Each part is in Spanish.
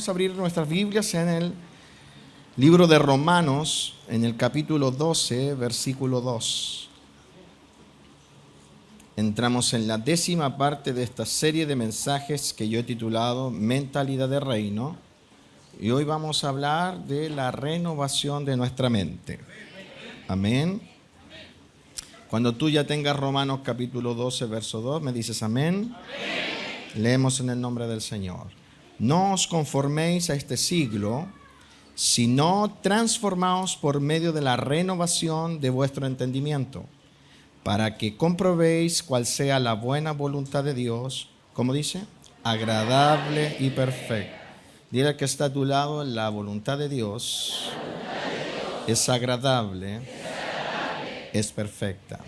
Vamos a abrir nuestras Biblias en el libro de Romanos, en el capítulo 12, versículo 2. Entramos en la 10ª parte de esta serie de mensajes que yo he titulado Mentalidad de Reino. Y hoy vamos a hablar de la renovación de nuestra mente. Amén. Cuando tú ya tengas Romanos capítulo 12, verso 2, me dices amén. Amén. Leemos en el nombre del Señor. No os conforméis a este siglo, sino transformaos por medio de la renovación de vuestro entendimiento, para que comprobéis cuál sea la buena voluntad de Dios, ¿cómo dice? Agradable y perfecta. Dile al que está a tu lado, la voluntad de Dios es agradable, es perfecta.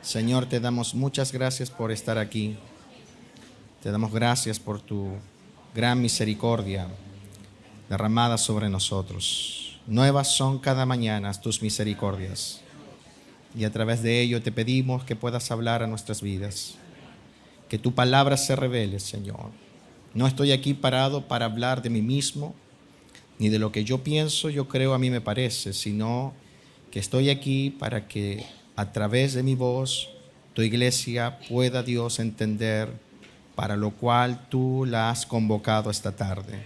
Señor, te damos muchas gracias por estar aquí. Te damos gracias por tu gran misericordia derramada sobre nosotros. Nuevas son cada mañana tus misericordias. Y a través de ello te pedimos que puedas hablar a nuestras vidas. Que tu palabra se revele, Señor. No estoy aquí parado para hablar de mí mismo, ni de lo que yo pienso, yo creo, a mí me parece, sino que estoy aquí para que a través de mi voz tu iglesia pueda, Dios, entender para lo cual tú la has convocado esta tarde.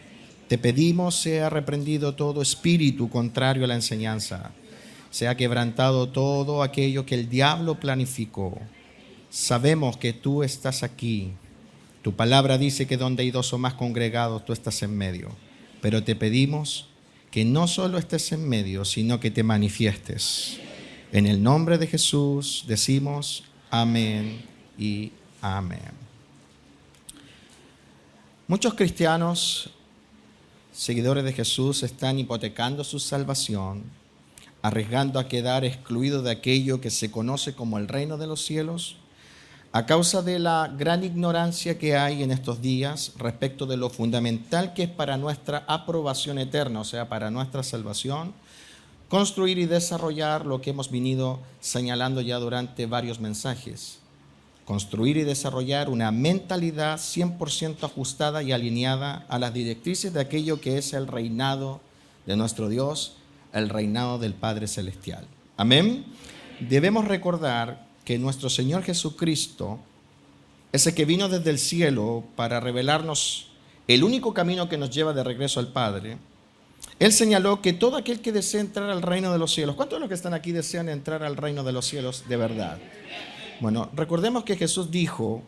Te pedimos sea reprendido todo espíritu contrario a la enseñanza, sea quebrantado todo aquello que el diablo planificó. Sabemos que tú estás aquí. Tu palabra dice que donde hay dos o más congregados, tú estás en medio. Pero te pedimos que no solo estés en medio, sino que te manifiestes. En el nombre de Jesús decimos amén y amén. Muchos cristianos, seguidores de Jesús, están hipotecando su salvación, arriesgando a quedar excluidos de aquello que se conoce como el reino de los cielos, a causa de la gran ignorancia que hay en estos días respecto de lo fundamental que es para nuestra aprobación eterna, o sea, para nuestra salvación, construir y desarrollar lo que hemos venido señalando ya durante varios mensajes. Construir y desarrollar una mentalidad 100% ajustada y alineada a las directrices de aquello que es el reinado de nuestro Dios, el reinado del Padre Celestial. Amén. Debemos recordar que nuestro Señor Jesucristo, ese que vino desde el cielo para revelarnos el único camino que nos lleva de regreso al Padre, Él señaló que todo aquel que desea entrar al reino de los cielos, ¿cuántos de los que están aquí desean entrar al reino de los cielos de verdad? Bueno, recordemos que Jesús dijo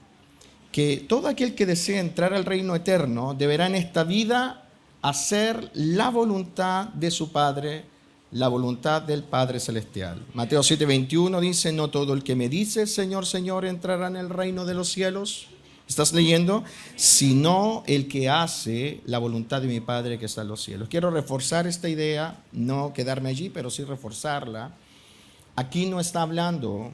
que todo aquel que desea entrar al reino eterno deberá en esta vida hacer la voluntad de su Padre, la voluntad del Padre Celestial. Mateo 7:21 dice, no todo el que me dice Señor, Señor entrará en el reino de los cielos. ¿Estás leyendo? Sino el que hace la voluntad de mi Padre que está en los cielos. Quiero reforzar esta idea, no quedarme allí, pero sí reforzarla. Aquí no está hablando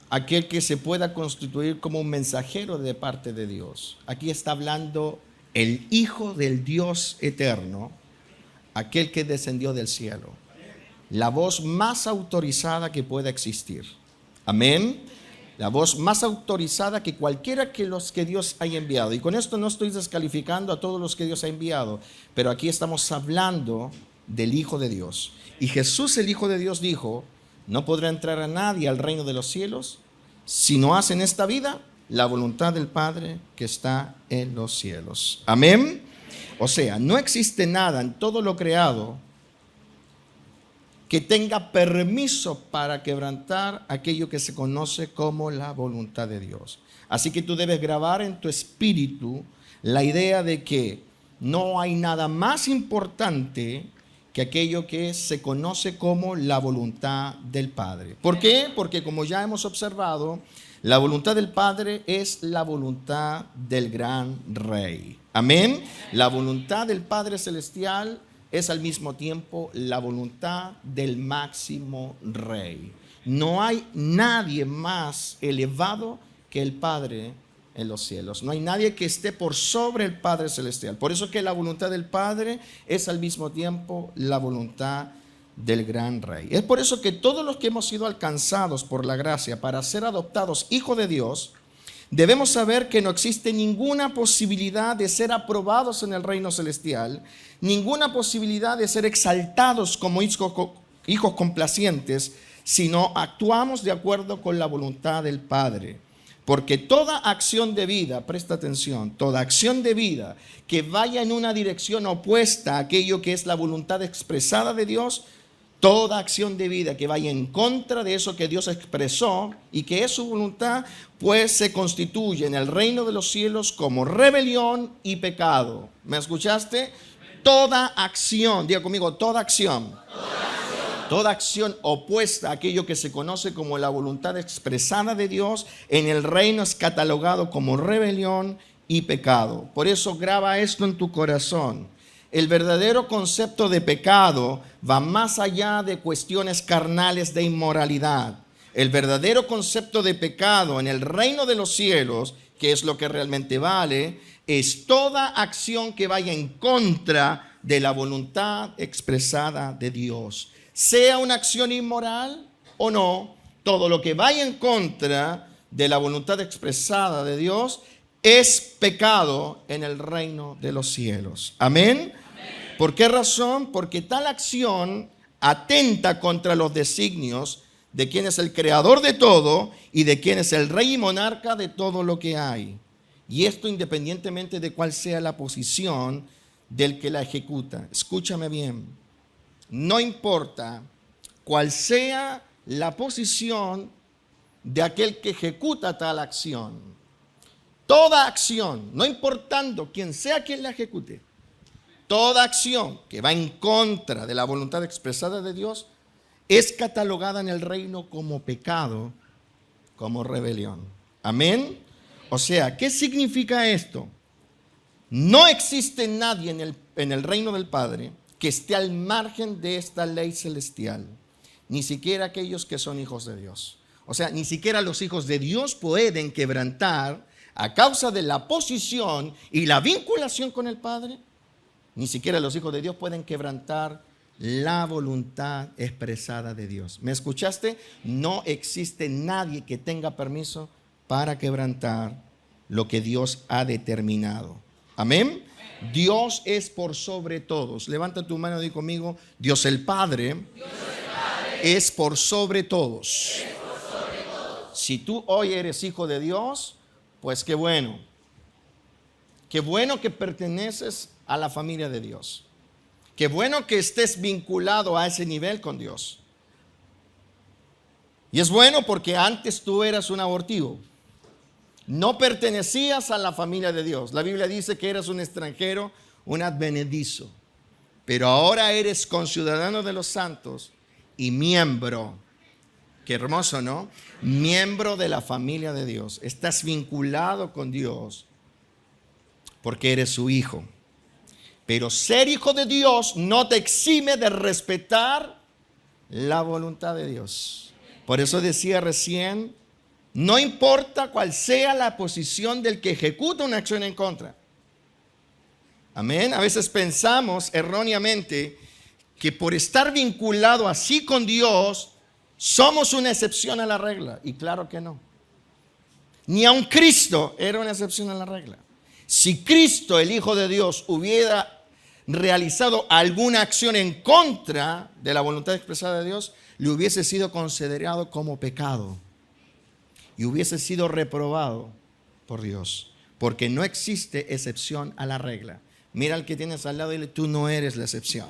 aquel que se pueda constituir como un mensajero de parte de Dios. Aquí está hablando el Hijo del Dios eterno, aquel que descendió del cielo. La voz más autorizada que pueda existir. Amén. La voz más autorizada que cualquiera que los que Dios haya enviado. Y con esto no estoy descalificando a todos los que Dios ha enviado, pero aquí estamos hablando del Hijo de Dios. Y Jesús, el Hijo de Dios, dijo, no podrá entrar a nadie al reino de los cielos si no hace en esta vida la voluntad del Padre que está en los cielos. Amén. O sea, no existe nada en todo lo creado que tenga permiso para quebrantar aquello que se conoce como la voluntad de Dios. Así que tú debes grabar en tu espíritu la idea de que no hay nada más importante que aquello que se conoce como la voluntad del Padre. ¿Por qué? Porque como ya hemos observado, la voluntad del Padre es la voluntad del gran Rey. Amén. La voluntad del Padre Celestial es al mismo tiempo la voluntad del máximo Rey. No hay nadie más elevado que el Padre en los cielos. No hay nadie que esté por sobre el Padre Celestial. Por eso que la voluntad del Padre es al mismo tiempo la voluntad del gran Rey. Es por eso que todos los que hemos sido alcanzados por la gracia para ser adoptados hijos de Dios, debemos saber que no existe ninguna posibilidad de ser aprobados en el reino celestial, ninguna posibilidad de ser exaltados como hijos complacientes, si no actuamos de acuerdo con la voluntad del Padre. Porque toda acción de vida, presta atención, toda acción de vida que vaya en una dirección opuesta a aquello que es la voluntad expresada de Dios, toda acción de vida que vaya en contra de eso que Dios expresó y que es su voluntad, pues se constituye en el reino de los cielos como rebelión y pecado. ¿Me escuchaste? Toda acción, diga conmigo, toda acción. Toda acción opuesta a aquello que se conoce como la voluntad expresada de Dios en el reino es catalogado como rebelión y pecado. Por eso graba esto en tu corazón. El verdadero concepto de pecado va más allá de cuestiones carnales de inmoralidad. El verdadero concepto de pecado en el reino de los cielos, que es lo que realmente vale, es toda acción que vaya en contra de la voluntad expresada de Dios. Sea una acción inmoral o no, todo lo que vaya en contra de la voluntad expresada de Dios es pecado en el reino de los cielos. ¿Amén? ¿Por qué razón? Porque tal acción atenta contra los designios de quien es el creador de todo y de quien es el rey y monarca de todo lo que hay. Y esto independientemente de cuál sea la posición del que la ejecuta. Escúchame bien. No importa cuál sea la posición de aquel que ejecuta tal acción. Toda acción, no importando quién sea quien la ejecute, toda acción que va en contra de la voluntad expresada de Dios es catalogada en el reino como pecado, como rebelión. Amén. O sea, ¿qué significa esto? No existe nadie en el reino del Padre que esté al margen de esta ley celestial, ni siquiera aquellos que son hijos de Dios. O sea, ni siquiera los hijos de Dios pueden quebrantar a causa de la posición y la vinculación con el Padre. Ni siquiera los hijos de Dios pueden quebrantar la voluntad expresada de Dios. ¿Me escuchaste? No existe nadie que tenga permiso para quebrantar lo que Dios ha determinado. Amén. Dios es por sobre todos. Levanta tu mano y di conmigo: Dios el Padre, es por sobre todos. Si tú hoy eres hijo de Dios, pues qué bueno. Qué bueno que perteneces a la familia de Dios. Qué bueno que estés vinculado a ese nivel con Dios. Y es bueno porque antes tú eras un abortivo. No pertenecías a la familia de Dios. La Biblia dice que eras un extranjero, un advenedizo. Pero ahora eres conciudadano de los santos y miembro. Qué hermoso, ¿no? Miembro de la familia de Dios. Estás vinculado con Dios porque eres su hijo. Pero ser hijo de Dios no te exime de respetar la voluntad de Dios. Por eso decía recién, no importa cuál sea la posición del que ejecuta una acción en contra. Amén. A veces pensamos erróneamente que por estar vinculado así con Dios, somos una excepción a la regla. Y claro que no. Ni aun Cristo era una excepción a la regla. Si Cristo, el Hijo de Dios, hubiera realizado alguna acción en contra de la voluntad expresada de Dios, le hubiese sido considerado como pecado y hubiese sido reprobado por Dios, porque no existe excepción a la regla. Mira al que tienes al lado y dile: tú no eres la excepción.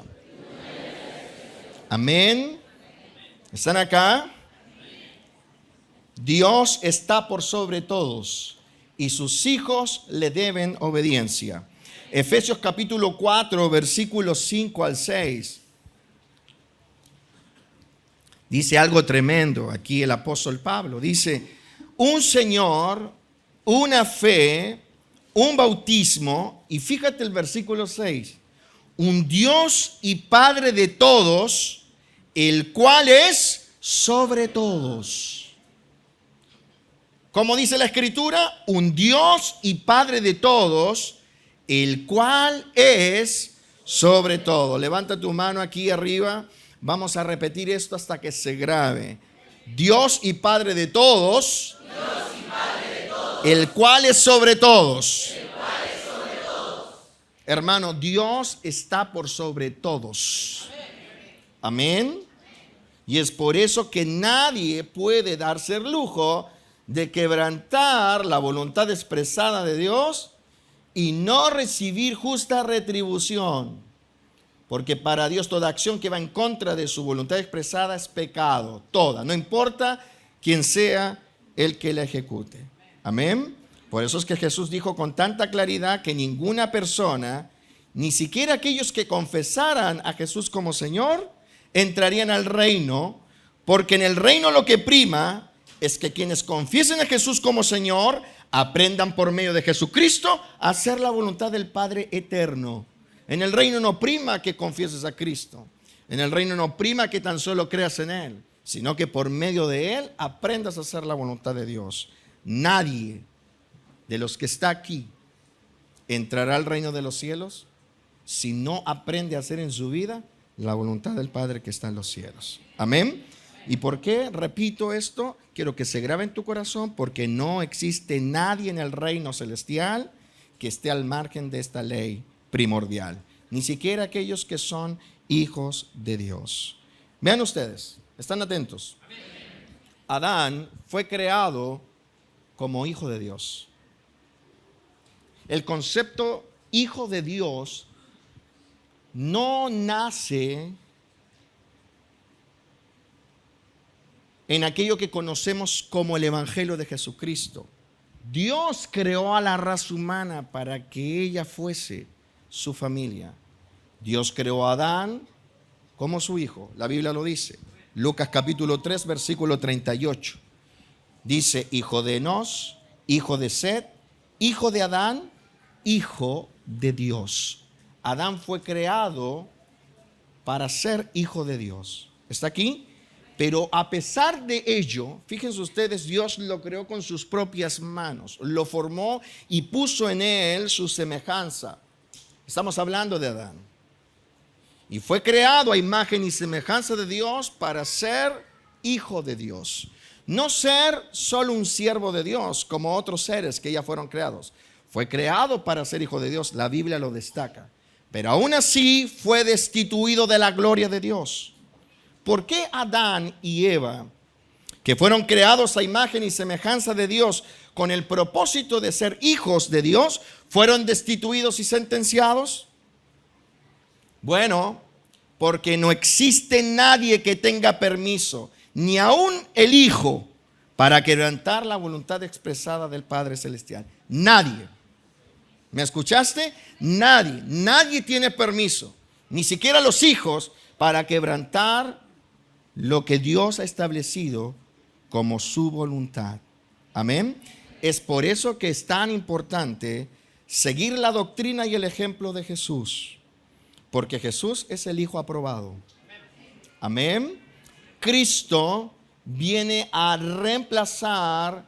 Amén. ¿Están acá? Dios está por sobre todos y sus hijos le deben obediencia. Efesios capítulo 4, versículos 5 al 6. Dice algo tremendo aquí el apóstol Pablo. Dice: un Señor, una fe, un bautismo. Y fíjate el versículo 6. Un Dios y Padre de todos, el cual es sobre todos. Como dice la Escritura, un Dios y Padre de todos, el cual es sobre todo. Levanta tu mano aquí arriba. Vamos a repetir esto hasta que se grabe. Dios y Padre de todos, el cual es sobre todos. Hermano, Dios está por sobre todos. Amén. Y es por eso que nadie puede darse el lujo de quebrantar la voluntad expresada de Dios y no recibir justa retribución. Porque para Dios toda acción que va en contra de su voluntad expresada es pecado. Toda, no importa quién sea el que la ejecute. Amén. Por eso es que Jesús dijo con tanta claridad que ninguna persona, ni siquiera aquellos que confesaran a Jesús como Señor, entrarían al reino, porque en el reino lo que prima es que quienes confiesen a Jesús como Señor aprendan por medio de Jesucristo a hacer la voluntad del Padre eterno. En el reino no prima que confieses a Cristo. En el reino no prima que tan solo creas en Él, sino que por medio de Él aprendas a hacer la voluntad de Dios. Nadie de los que está aquí entrará al reino de los cielos si no aprende a hacer en su vida la voluntad del Padre que está en los cielos. Amén. ¿Y por qué repito esto? Quiero que se grabe en tu corazón, porque no existe nadie en el reino celestial que esté al margen de esta ley primordial, ni siquiera aquellos que son hijos de Dios. Vean ustedes, están atentos. Adán fue creado como hijo de Dios. El concepto hijo de Dios no nace en aquello que conocemos como el Evangelio de Jesucristo. Dios creó a la raza humana para que ella fuese su familia. Dios creó a Adán como su hijo. La Biblia lo dice. Lucas capítulo 3, versículo 38. Dice, hijo de Enos, hijo de Set, hijo de Adán, hijo de Dios. Adán fue creado para ser hijo de Dios. ¿Está aquí? Pero a pesar de ello, fíjense ustedes, Dios lo creó con sus propias manos, lo formó y puso en él su semejanza. Estamos hablando de Adán. Y fue creado a imagen y semejanza de Dios para ser hijo de Dios. No ser solo un siervo de Dios como otros seres que ya fueron creados. Fue creado para ser hijo de Dios, la Biblia lo destaca. Pero aún así fue destituido de la gloria de Dios. ¿Por qué Adán y Eva, que fueron creados a imagen y semejanza de Dios con el propósito de ser hijos de Dios, fueron destituidos y sentenciados? Bueno, porque no existe nadie que tenga permiso, ni aún el Hijo, para quebrantar la voluntad expresada del Padre Celestial. Nadie. ¿Me escuchaste? Nadie tiene permiso, ni siquiera los hijos, para quebrantar lo que Dios ha establecido como su voluntad. Amén. Es por eso que es tan importante seguir la doctrina y el ejemplo de Jesús, porque Jesús es el Hijo aprobado. Amén. Cristo viene a reemplazar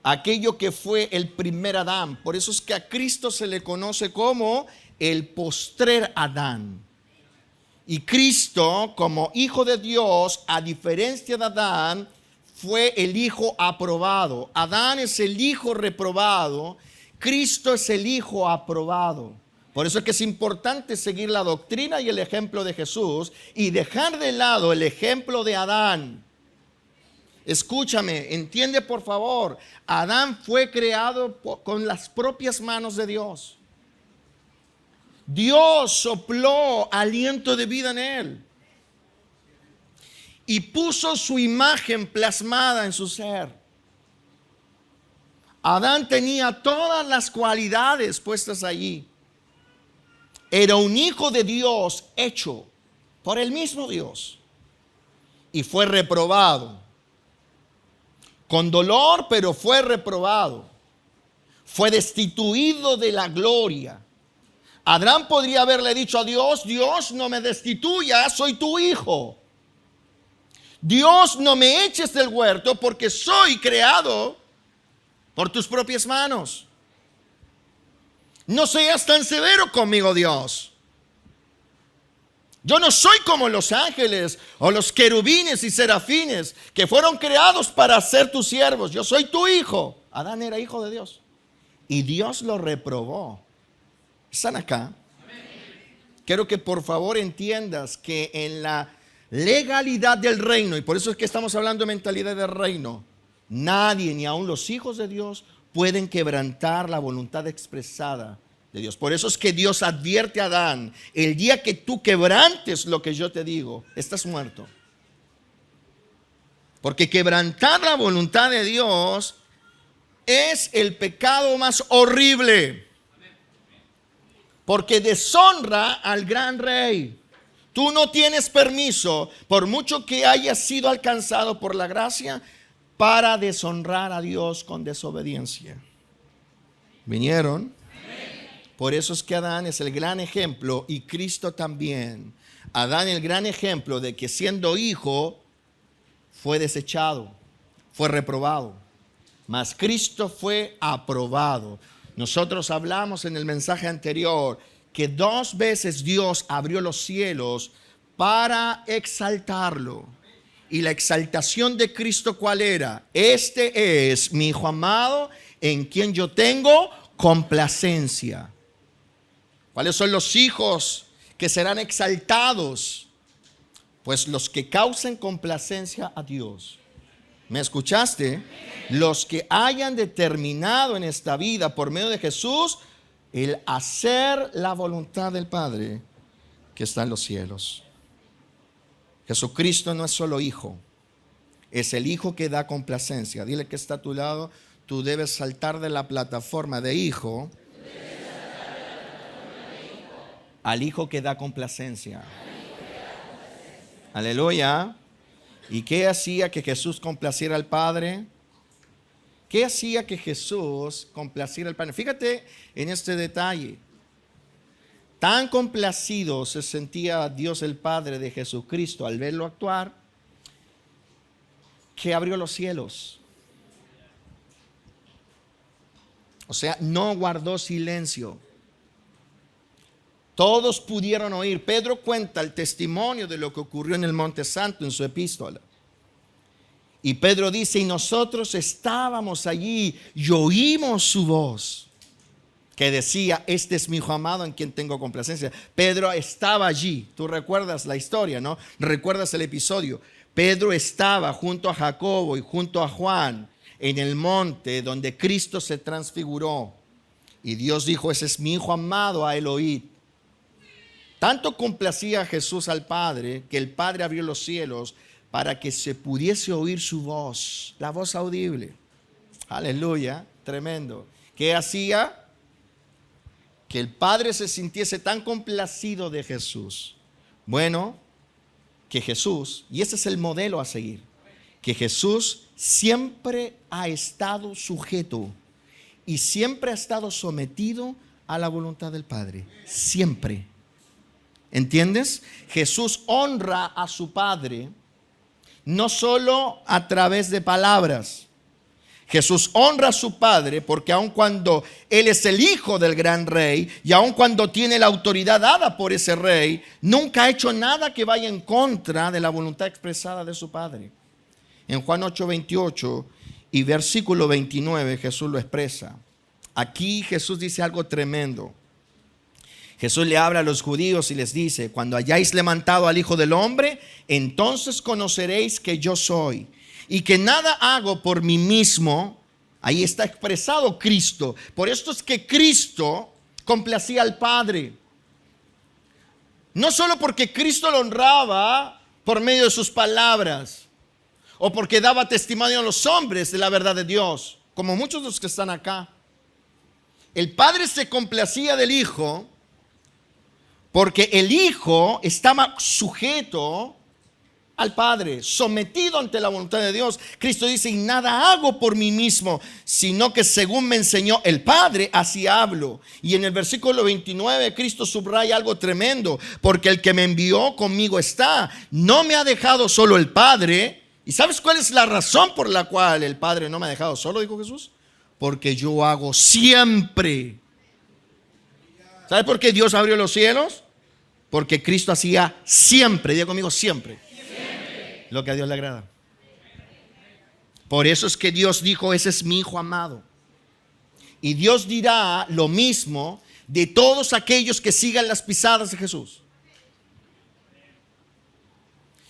aquello que fue el primer Adán. Por eso es que a Cristo se le conoce como el postrer Adán. Y Cristo, como Hijo de Dios, a diferencia de Adán, fue el Hijo aprobado. Adán es el Hijo reprobado. Cristo es el Hijo aprobado. Por eso es que es importante seguir la doctrina y el ejemplo de Jesús y dejar de lado el ejemplo de Adán. Escúchame, entiende por favor. Adán fue creado con las propias manos de Dios. Dios sopló aliento de vida en él y puso su imagen plasmada en su ser. Adán tenía todas las cualidades puestas allí. Era un hijo de Dios hecho por el mismo Dios y fue reprobado. Con dolor, pero fue reprobado. Fue destituido de la gloria. Adán podría haberle dicho a Dios: Dios, no me destituyas, soy tu hijo. Dios, no me eches del huerto porque soy creado por tus propias manos. No seas tan severo conmigo, Dios. Yo no soy como los ángeles o los querubines y serafines que fueron creados para ser tus siervos. Yo soy tu hijo. Adán era hijo de Dios. Y Dios lo reprobó. ¿Están acá? Quiero que por favor entiendas que en la legalidad del reino, y por eso es que estamos hablando de mentalidad del reino, nadie, ni aun los hijos de Dios, pueden quebrantar la voluntad expresada de Dios. Por eso es que Dios advierte a Adán: el día que tú quebrantes lo que yo te digo, estás muerto. Porque quebrantar la voluntad de Dios es el pecado más horrible. Porque deshonra al gran rey. Tú no tienes permiso, por mucho que hayas sido alcanzado por la gracia, para deshonrar a Dios con desobediencia. ¿Vinieron? Por eso es que Adán es el gran ejemplo, y Cristo también. Adán el gran ejemplo de que siendo hijo fue desechado, fue reprobado. Mas Cristo fue aprobado. Nosotros hablamos en el mensaje anterior que 2 veces Dios abrió los cielos para exaltarlo. Y la exaltación de Cristo, ¿cuál era? Este es mi Hijo amado, en quien yo tengo complacencia. ¿Cuáles son los hijos que serán exaltados? Pues los que causen complacencia a Dios. ¿Me escuchaste? Los que hayan determinado en esta vida por medio de Jesús el hacer la voluntad del Padre que está en los cielos. Jesucristo no es solo hijo, es el hijo que da complacencia. Dile que está a tu lado: tú debes saltar de la plataforma de hijo al hijo que da complacencia. Aleluya. ¿Y qué hacía que Jesús complaciera al Padre? ¿Qué hacía que Jesús complaciera al Padre? Fíjate en este detalle. Tan complacido se sentía Dios el Padre de Jesucristo al verlo actuar, que abrió los cielos. O sea, no guardó silencio. Todos pudieron oír. Pedro cuenta el testimonio de lo que ocurrió en el Monte Santo en su epístola. Y Pedro dice: y nosotros estábamos allí y oímos su voz, que decía: este es mi Hijo amado en quien tengo complacencia. Pedro estaba allí. Tú recuerdas la historia, ¿no? Recuerdas el episodio. Pedro estaba junto a Jacobo y junto a Juan en el monte donde Cristo se transfiguró. Y Dios dijo: ese es mi Hijo amado, a él oíd. Tanto complacía Jesús al Padre que el Padre abrió los cielos para que se pudiese oír su voz, la voz audible. Aleluya, tremendo. ¿Qué hacía? Que el Padre se sintiese tan complacido de Jesús. Bueno, que Jesús, y ese es el modelo a seguir, que Jesús siempre ha estado sujeto y siempre ha estado sometido a la voluntad del Padre. Siempre. ¿Entiendes? Jesús honra a su Padre no solo a través de palabras. Jesús honra a su Padre porque aun cuando Él es el hijo del gran rey y aun cuando tiene la autoridad dada por ese rey, nunca ha hecho nada que vaya en contra de la voluntad expresada de su Padre. En Juan 8:28 y versículo 29 Jesús lo expresa. Aquí Jesús dice algo tremendo. Jesús le habla a los judíos y les dice: cuando hayáis levantado al Hijo del Hombre, entonces conoceréis que yo soy, y que nada hago por mí mismo. Ahí está expresado Cristo. Por esto es que Cristo complacía al Padre. No solo porque Cristo lo honraba por medio de sus palabras, o porque daba testimonio a los hombres de la verdad de Dios, como muchos de los que están acá. El Padre se complacía del Hijo porque el Hijo estaba sujeto al Padre, sometido ante la voluntad de Dios. Cristo dice: y nada hago por mí mismo, sino que según me enseñó el Padre, así hablo. Y en el versículo 29 Cristo subraya algo tremendo: porque el que me envió conmigo está. No me ha dejado solo el Padre. ¿Y sabes cuál es la razón por la cual el Padre no me ha dejado solo? Dijo Jesús: porque yo hago siempre. ¿Sabes por qué Dios abrió los cielos? Porque Cristo hacía siempre, diga conmigo, siempre, lo que a Dios le agrada. Por eso es que Dios dijo, ese es mi Hijo amado. Y Dios dirá lo mismo de todos aquellos que sigan las pisadas de Jesús.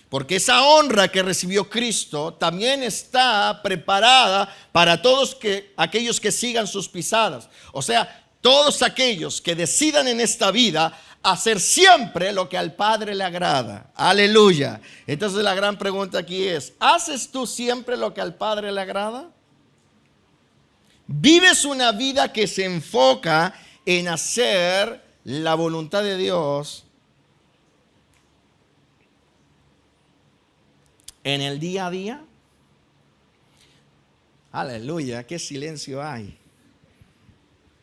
Porque esa honra que recibió Cristo también está preparada para todos aquellos que sigan sus pisadas. O sea, todos aquellos que decidan en esta vida hacer siempre lo que al Padre le agrada. Aleluya. Entonces la gran pregunta aquí es, ¿haces tú siempre lo que al Padre le agrada? ¿Vives una vida que se enfoca en hacer la voluntad de Dios en el día a día? Aleluya, qué silencio hay.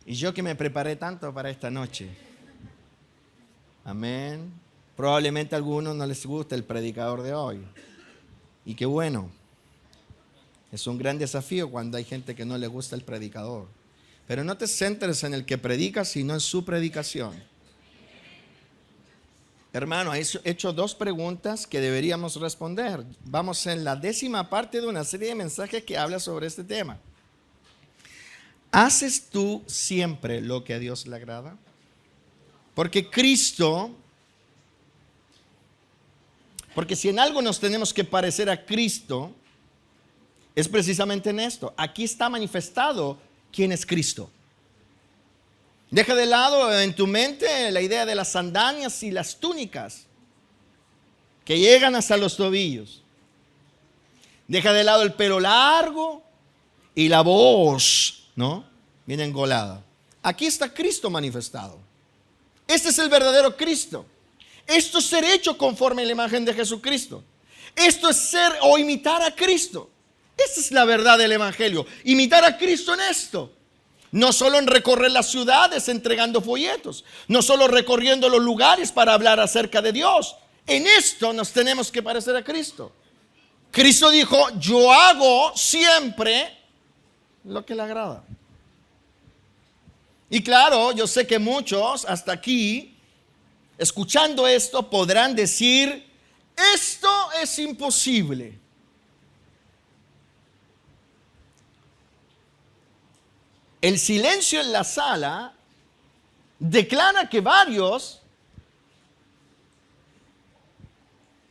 Y yo que me preparé tanto para esta noche. Amén. Probablemente a algunos no les gusta el predicador de hoy. Y qué bueno. Es un gran desafío cuando hay gente que no le gusta el predicador. Pero no te centres en el que predica, sino en su predicación. Hermano, he hecho 2 preguntas que deberíamos responder. Vamos en la 10ª parte de una serie de mensajes que habla sobre este tema. ¿Haces tú siempre lo que a Dios le agrada? Porque si en algo nos tenemos que parecer a Cristo, es precisamente en esto. Aquí está manifestado quién es Cristo. Deja de lado en tu mente la idea de las sandalias y las túnicas que llegan hasta los tobillos. Deja de lado el pelo largo y la voz, ¿no? Bien engolada. Aquí está Cristo manifestado. Este es el verdadero Cristo. Esto es ser hecho conforme a la imagen de Jesucristo. Esto es ser o imitar a Cristo. Esta es la verdad del Evangelio. Imitar a Cristo en esto. No solo en recorrer las ciudades entregando folletos. No solo recorriendo los lugares para hablar acerca de Dios. En esto nos tenemos que parecer a Cristo. Cristo dijo, yo hago siempre lo que le agrada. Y claro, yo sé que muchos hasta aquí, escuchando esto, podrán decir, esto es imposible. El silencio en la sala declara que varios,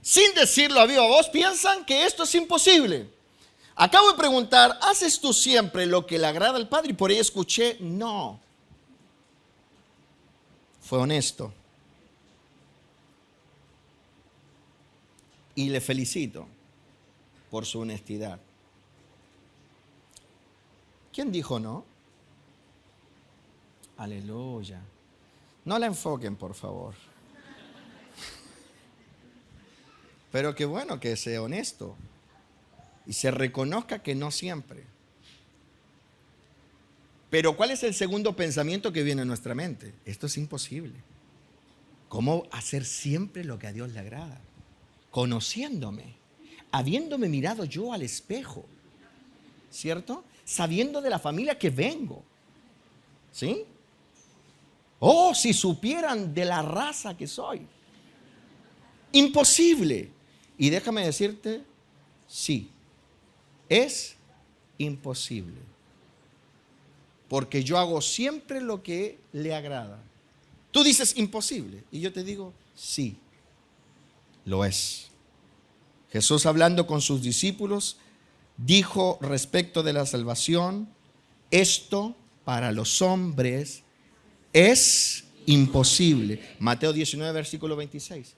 sin decirlo a viva voz, piensan que esto es imposible. Acabo de preguntar, ¿haces tú siempre lo que le agrada al Padre? Y por ahí escuché, no. Fue honesto. Y le felicito por su honestidad. ¿Quién dijo no? Aleluya. No la enfoquen, por favor. Pero qué bueno que sea honesto y se reconozca que no siempre. Pero ¿cuál es el segundo pensamiento que viene a nuestra mente? Esto es imposible. ¿Cómo hacer siempre lo que a Dios le agrada? Conociéndome, habiéndome mirado yo al espejo, ¿cierto? Sabiendo de la familia que vengo, ¿sí? Oh, si supieran de la raza que soy. Imposible. Y déjame decirte, sí, es imposible. Porque yo hago siempre lo que le agrada. Tú dices imposible. Y yo te digo, sí, lo es. Jesús, hablando con sus discípulos, dijo respecto de la salvación, esto para los hombres es imposible. Mateo 19, versículo 26.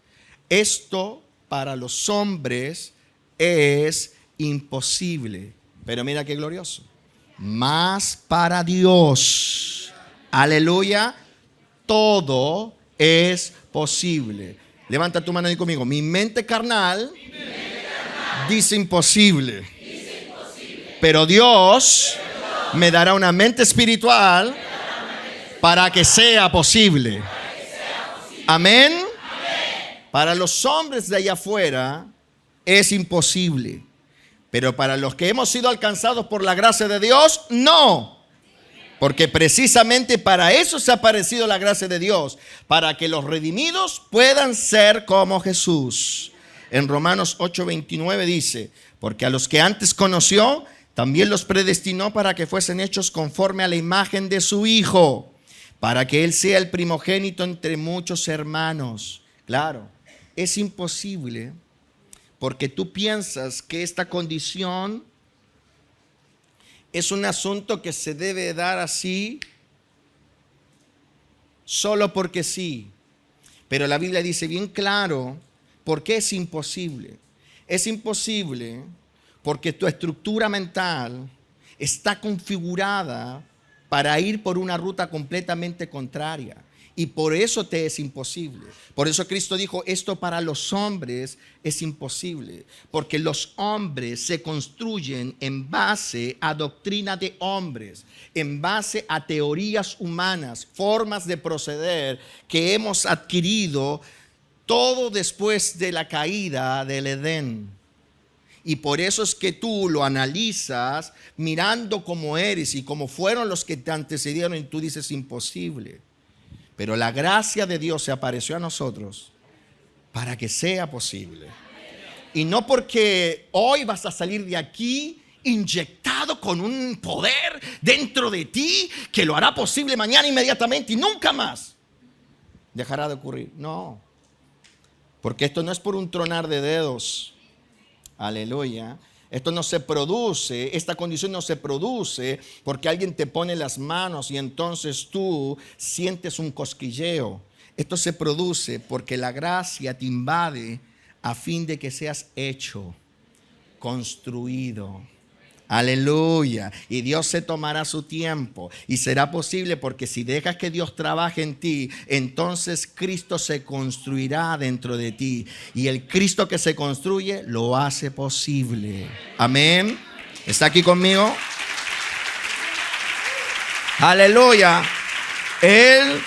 Esto para los hombres es imposible. Pero mira qué glorioso. Mas para Dios, aleluya, todo es posible. Levanta tu mano ahí conmigo. Mi mente carnal, dice imposible. Pero Dios me dará una mente espiritual para que sea posible. Amén. Para los hombres de allá afuera es imposible. Pero para los que hemos sido alcanzados por la gracia de Dios, no. Porque precisamente para eso se ha aparecido la gracia de Dios. Para que los redimidos puedan ser como Jesús. En Romanos 8:29 dice, porque a los que antes conoció, también los predestinó para que fuesen hechos conforme a la imagen de su Hijo, para que Él sea el primogénito entre muchos hermanos. Claro, es imposible porque tú piensas que esta condición es un asunto que se debe dar así, solo porque sí. Pero la Biblia dice bien claro por qué es imposible. Es imposible porque tu estructura mental está configurada para ir por una ruta completamente contraria. Y por eso te es imposible. Por eso Cristo dijo, esto para los hombres es imposible. Porque los hombres se construyen en base a doctrina de hombres, en base a teorías humanas, formas de proceder que hemos adquirido todo después de la caída del Edén. Y por eso es que tú lo analizas mirando cómo eres y cómo fueron los que te antecedieron y tú dices imposible. Pero la gracia de Dios se apareció a nosotros para que sea posible. Y no porque hoy vas a salir de aquí inyectado con un poder dentro de ti que lo hará posible mañana inmediatamente y nunca más dejará de ocurrir. No, porque esto no es por un tronar de dedos. Aleluya. Esto no se produce, esta condición no se produce porque alguien te pone las manos y entonces tú sientes un cosquilleo. Esto se produce porque la gracia te invade a fin de que seas hecho, construido. Aleluya. Y Dios se tomará su tiempo y será posible porque si dejas que Dios trabaje en ti, entonces Cristo se construirá dentro de ti. Y el Cristo que se construye lo hace posible. Amén. ¿Está aquí conmigo? Aleluya. Él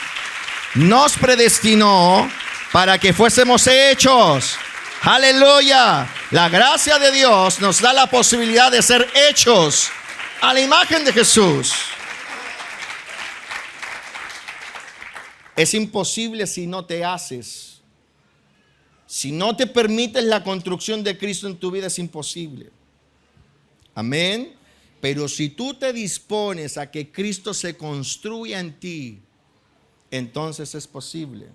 nos predestinó para que fuésemos hechos. Aleluya. La gracia de Dios nos da la posibilidad de ser hechos a la imagen de Jesús. Es imposible si no te haces. Si no te permites la construcción de Cristo en tu vida, es imposible. Amén. Pero si tú te dispones a que Cristo se construya en ti, entonces es posible.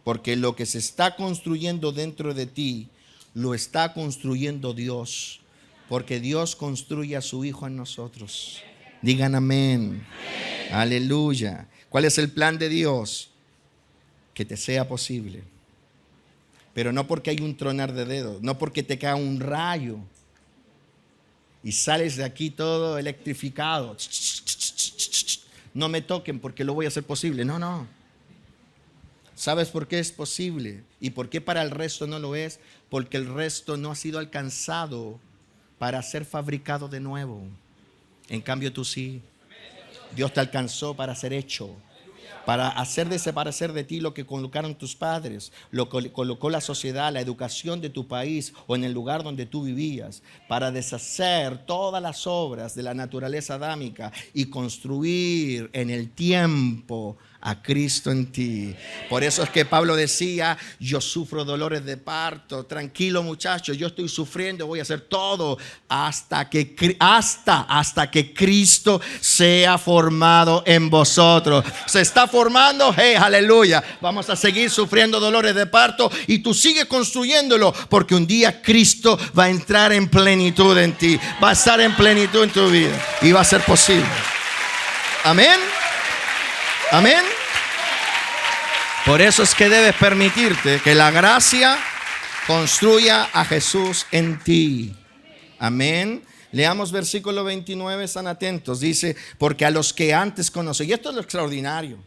Porque lo que se está construyendo dentro de ti, lo está construyendo Dios. Porque Dios construye a su Hijo en nosotros. Digan amén. Amén. Aleluya. ¿Cuál es el plan de Dios? Que te sea posible. Pero no porque hay un tronar de dedos, no porque te cae un rayo y sales de aquí todo electrificado. No me toquen porque lo voy a hacer posible. No, no. ¿Sabes por qué es posible? ¿Y por qué para el resto no lo es? Porque el resto no ha sido alcanzado para ser fabricado de nuevo. En cambio tú sí. Dios te alcanzó para ser hecho, para hacer desaparecer de ti lo que colocaron tus padres, lo que colocó la sociedad, la educación de tu país o en el lugar donde tú vivías, para deshacer todas las obras de la naturaleza adámica y construir en el tiempo a Cristo en ti. Por eso es que Pablo decía, yo sufro dolores de parto. Tranquilo muchachos, yo estoy sufriendo, voy a hacer todo hasta que Cristo sea formado en vosotros. Se está formando, hey, aleluya. Vamos a seguir sufriendo dolores de parto y tú sigues construyéndolo porque un día Cristo va a entrar en plenitud en ti, va a estar en plenitud en tu vida y va a ser posible. Amén. Amén. Por eso es que debes permitirte que la gracia construya a Jesús en ti. Amén. Leamos versículo 29, están atentos. Dice, porque a los que antes conocí. Y esto es lo extraordinario.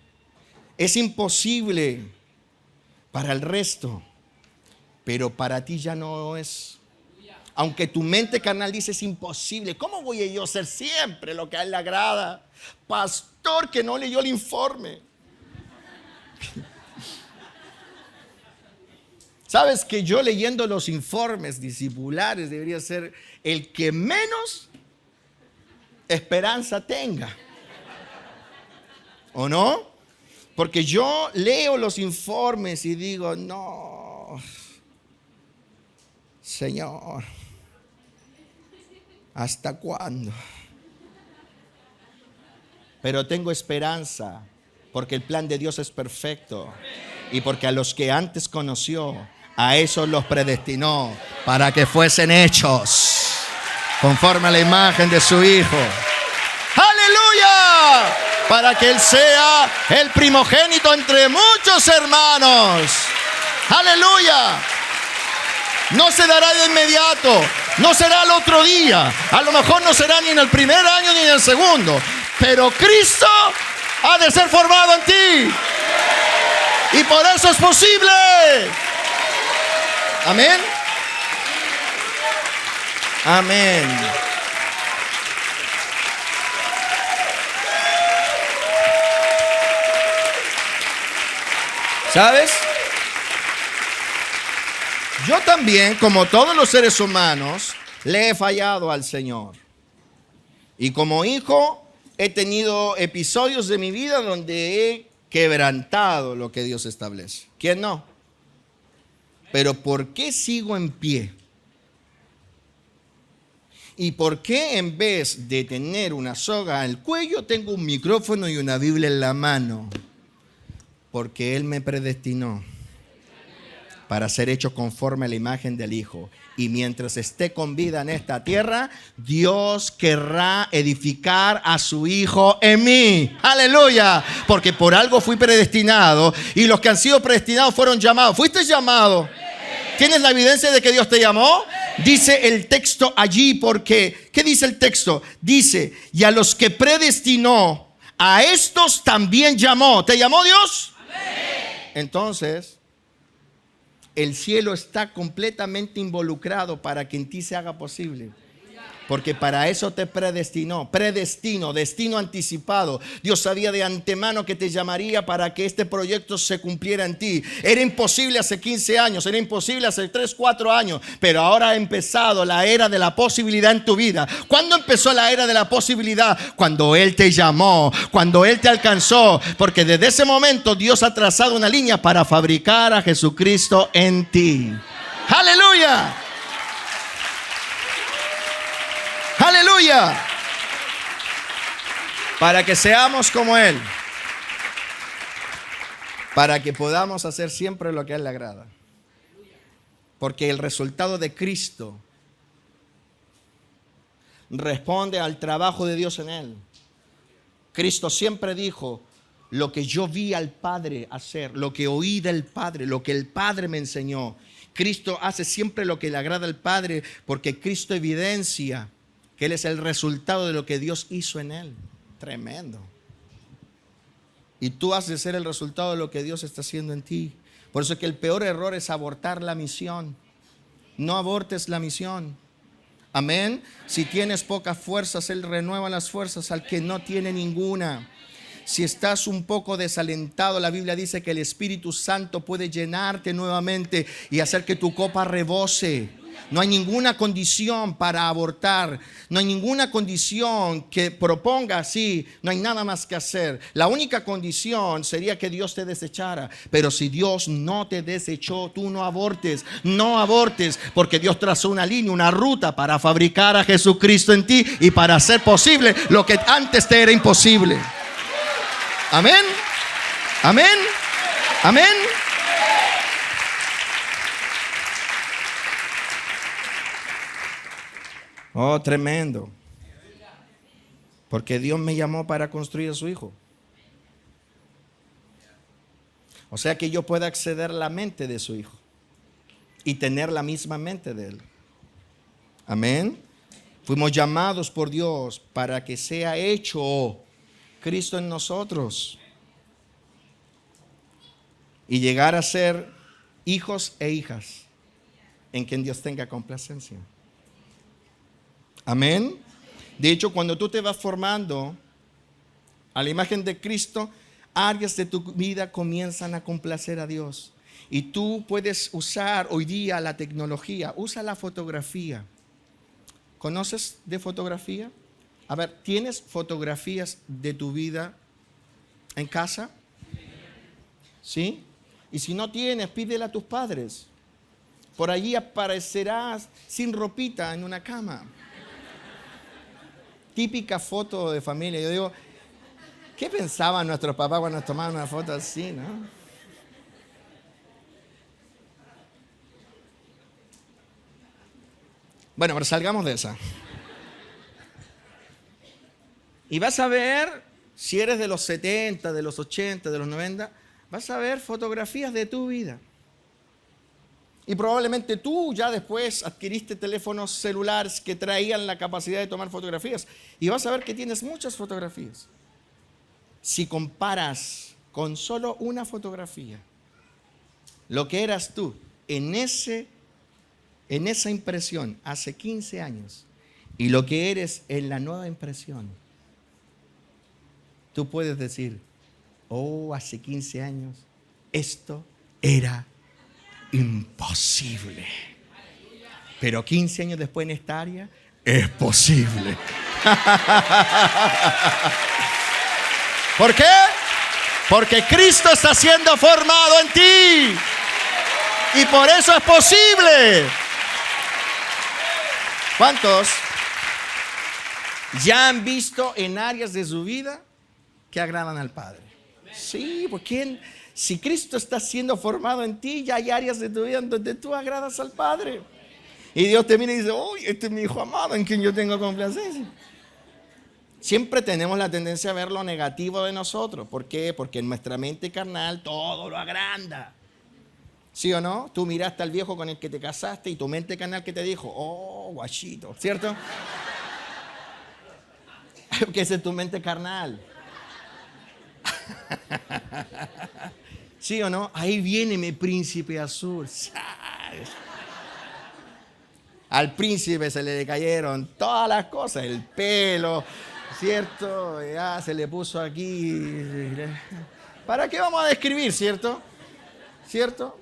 Es imposible para el resto, pero para ti ya no es. Aunque tu mente carnal dice es imposible. ¿Cómo voy yo a hacer siempre lo que a él le agrada? Pastor que no leyó el informe. ¿Sabes que yo leyendo los informes discipulares debería ser el que menos esperanza tenga? ¿O no? Porque yo leo los informes y digo, no, Señor, ¿Hasta cuándo? Pero tengo esperanza, porque el plan de Dios es perfecto. Y porque a los que antes conoció, a esos los predestinó para que fuesen hechos conforme a la imagen de su Hijo. ¡Aleluya! Para que Él sea el primogénito entre muchos hermanos. ¡Aleluya! No se dará de inmediato, no será al otro día, a lo mejor no será ni en el primer año ni en el segundo, pero Cristo ha de ser formado en ti. Y por eso es posible. Amén. Amén. ¿Sabes? Yo también, como todos los seres humanos, le he fallado al Señor. Y como hijo, he tenido episodios de mi vida donde he quebrantado lo que Dios establece. ¿Quién no? Pero ¿por qué sigo en pie? ¿Y por qué en vez de tener una soga al cuello, tengo un micrófono y una Biblia en la mano? Porque Él me predestinó para ser hecho conforme a la imagen del Hijo. Y mientras esté con vida en esta tierra, Dios querrá edificar a su Hijo en mí. ¡Aleluya! Porque por algo fui predestinado, y los que han sido predestinados fueron llamados. ¿Fuiste llamado? ¿Tienes la evidencia de que Dios te llamó? Dice el texto allí, porque ¿qué dice el texto? Dice, y a los que predestinó, a estos también llamó. ¿Te llamó Dios? Entonces, el cielo está completamente involucrado para que en ti se haga posible. Porque para eso te predestinó. Predestino, destino anticipado. Dios sabía de antemano que te llamaría para que este proyecto se cumpliera en ti. Era imposible hace 15 años, era imposible hace 3, 4 años. Pero ahora ha empezado la era de la posibilidad en tu vida. ¿Cuándo empezó la era de la posibilidad? Cuando Él te llamó, cuando Él te alcanzó. Porque desde ese momento Dios ha trazado una línea para fabricar a Jesucristo en ti. ¡Aleluya! ¡Aleluya! Para que seamos como Él. Para que podamos hacer siempre lo que a Él le agrada. Porque el resultado de Cristo responde al trabajo de Dios en Él. Cristo siempre dijo, lo que yo vi al Padre hacer, lo que oí del Padre, lo que el Padre me enseñó. Cristo hace siempre lo que le agrada al Padre, porque Cristo evidencia que Él es el resultado de lo que Dios hizo en Él. Tremendo. Y tú has de ser el resultado de lo que Dios está haciendo en ti. Por eso es que el peor error es abortar la misión. No abortes la misión. Amén. Si tienes pocas fuerzas, Él renueva las fuerzas al que no tiene ninguna. Si estás un poco desalentado, la Biblia dice que el Espíritu Santo puede llenarte nuevamente y hacer que tu copa rebose. No hay ninguna condición para abortar. No hay ninguna condición que proponga así. No hay nada más que hacer. La única condición sería que Dios te desechara. Pero si Dios no te desechó, tú no abortes. No abortes, porque Dios trazó una línea, una ruta para fabricar a Jesucristo en ti y para hacer posible lo que antes te era imposible. Amén. Amén. Amén. Oh, tremendo. Porque Dios me llamó para construir a su Hijo. O sea que yo pueda acceder a la mente de su Hijo y tener la misma mente de Él. Amén. Fuimos llamados por Dios para que sea hecho Cristo en nosotros y llegar a ser hijos e hijas en quien Dios tenga complacencia. Amén. De hecho, cuando tú te vas formando a la imagen de Cristo, áreas de tu vida comienzan a complacer a Dios. Y tú puedes usar hoy día la tecnología. Usa la fotografía. ¿Conoces de fotografía? A ver, ¿tienes fotografías de tu vida en casa? ¿Sí? Y si no tienes, pídele a tus padres. Por allí aparecerás sin ropita en una cama. típica foto de familia. Yo digo, ¿qué pensaban nuestros papás cuando nos tomaban una foto así, no? Bueno, pero salgamos de esa. Y vas a ver, si eres de los 70, de los 80, de los 90, vas a ver fotografías de tu vida. Y probablemente tú ya después adquiriste teléfonos celulares que traían la capacidad de tomar fotografías. Y vas a ver que tienes muchas fotografías. Si comparas con solo una fotografía lo que eras tú en esa impresión hace 15 años y lo que eres en la nueva impresión, tú puedes decir, oh, hace 15 años esto era imposible. Pero 15 años después en esta área es posible. ¿Por qué? Porque Cristo está siendo formado en ti. Y por eso es posible. ¿Cuántos ya han visto en áreas de su vida que agradan al Padre? Sí, porque si Cristo está siendo formado en ti, ya hay áreas de tu vida en donde tú agradas al Padre. Y Dios te mira y dice, uy, este es mi hijo amado en quien yo tengo complacencia. Siempre tenemos la tendencia a ver lo negativo de nosotros. ¿Por qué? Porque en nuestra mente carnal todo lo agranda. ¿Sí o no? Tú miraste al viejo con el que te casaste y tu mente carnal que te dijo, oh, guachito, ¿cierto? Porque esa es tu mente carnal. ¿Sí o no? Ahí viene mi príncipe azul. Al príncipe se le decayeron todas las cosas, el pelo, ¿cierto? Ya se le puso aquí. ¿Para qué vamos a describir, cierto? ¿Cierto?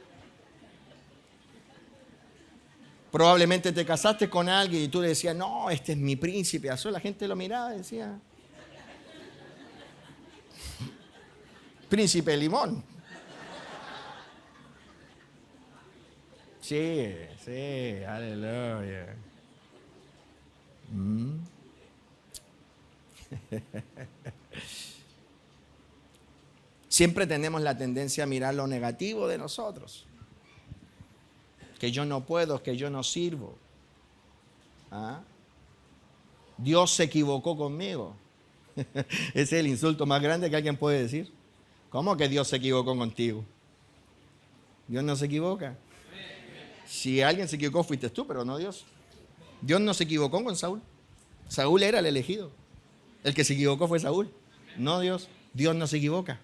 Probablemente te casaste con alguien y tú le decías, no, este es mi príncipe azul. La gente lo miraba y decía, príncipe limón. Sí, sí, aleluya. Siempre tenemos la tendencia a mirar lo negativo de nosotros. Que yo no puedo, que yo no sirvo. ¿Ah? Dios se equivocó conmigo. Ese es el insulto más grande que alguien puede decir. ¿Cómo que Dios se equivocó contigo? Dios no se equivoca. Si alguien se equivocó fuiste tú, pero no Dios. Dios no se equivocó con Saúl. Saúl era el elegido. El que se equivocó fue Saúl, no Dios. Dios no se equivoca.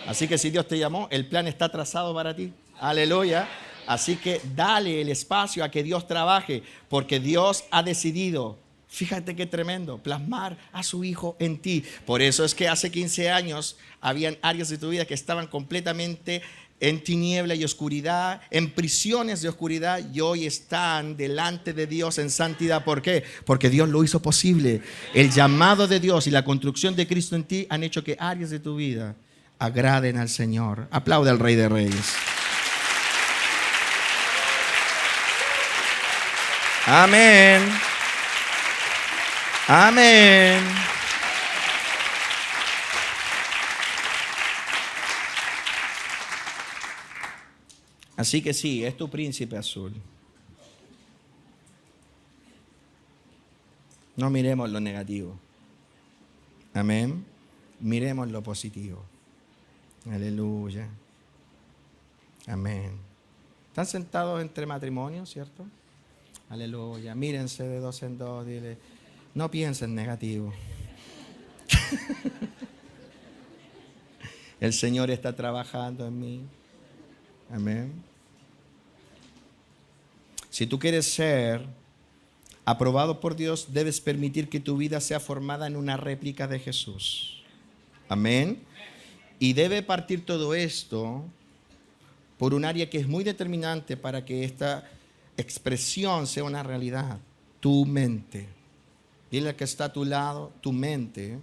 Así que si Dios te llamó, el plan está trazado para ti. Aleluya. Así que dale el espacio a que Dios trabaje, porque Dios ha decidido, fíjate qué tremendo, plasmar a su Hijo en ti. Por eso es que hace 15 años habían áreas de tu vida que estaban completamente en tiniebla y oscuridad, en prisiones de oscuridad, y hoy están delante de Dios en santidad. ¿Por qué? Porque Dios lo hizo posible. El llamado de Dios y la construcción de Cristo en ti han hecho que áreas de tu vida agraden al Señor. Aplaude al Rey de Reyes. Amén. Amén. Así que sí, es tu príncipe azul. No miremos lo negativo. Amén. Miremos lo positivo. Aleluya. Amén. ¿Están sentados entre matrimonios, cierto? Aleluya. Mírense de dos en dos. Dile, no piensen negativo. El Señor está trabajando en mí. Amén. Si tú quieres ser aprobado por Dios, debes permitir que tu vida sea formada en una réplica de Jesús. Amén. Y debe partir todo esto por un área que es muy determinante para que esta expresión sea una realidad. Tu mente. Dile al que está a tu lado, tu mente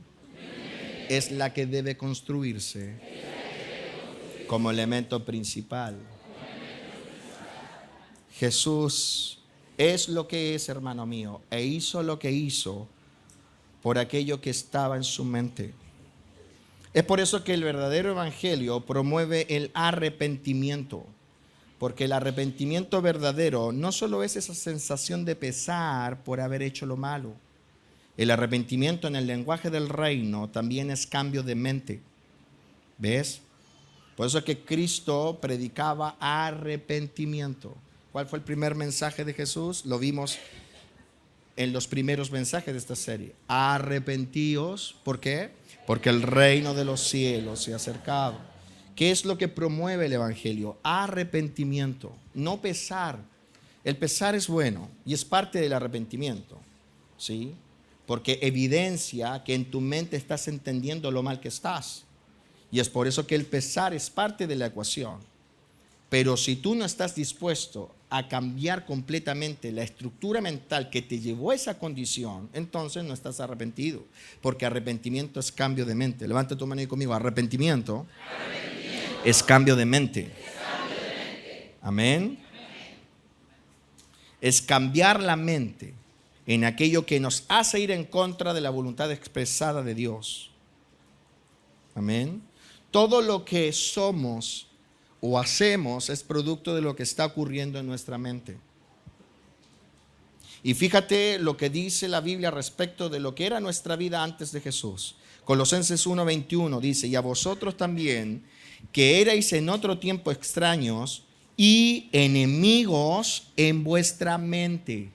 es la que debe construirse como elemento principal. Jesús es lo que es, hermano mío, e hizo lo que hizo por aquello que estaba en su mente. Es por eso que el verdadero evangelio promueve el arrepentimiento, porque el arrepentimiento verdadero no solo es esa sensación de pesar por haber hecho lo malo. El arrepentimiento en el lenguaje del reino también es cambio de mente. ¿Ves? Por eso es que Cristo predicaba arrepentimiento. ¿Cuál fue el primer mensaje de Jesús? Lo vimos en los primeros mensajes de esta serie. Arrepentíos. ¿Por qué? Porque el reino de los cielos se ha acercado. ¿Qué es lo que promueve el evangelio? Arrepentimiento, no pesar. El pesar es bueno y es parte del arrepentimiento, ¿sí? Porque evidencia que en tu mente estás entendiendo lo mal que estás. Y es por eso que el pesar es parte de la ecuación. Pero si tú no estás dispuesto a cambiar completamente la estructura mental que te llevó a esa condición, entonces no estás arrepentido. Porque arrepentimiento es cambio de mente. Levanta tu mano y conmigo. Arrepentimiento es cambio de mente. Amén. Es cambiar la mente en aquello que nos hace ir en contra de la voluntad expresada de Dios. Amén. Todo lo que somos o hacemos es producto de lo que está ocurriendo en nuestra mente. Y fíjate lo que dice la Biblia respecto de lo que era nuestra vida antes de Jesús. Colosenses 1:21 dice: y a vosotros también, que erais en otro tiempo extraños y enemigos en vuestra mente.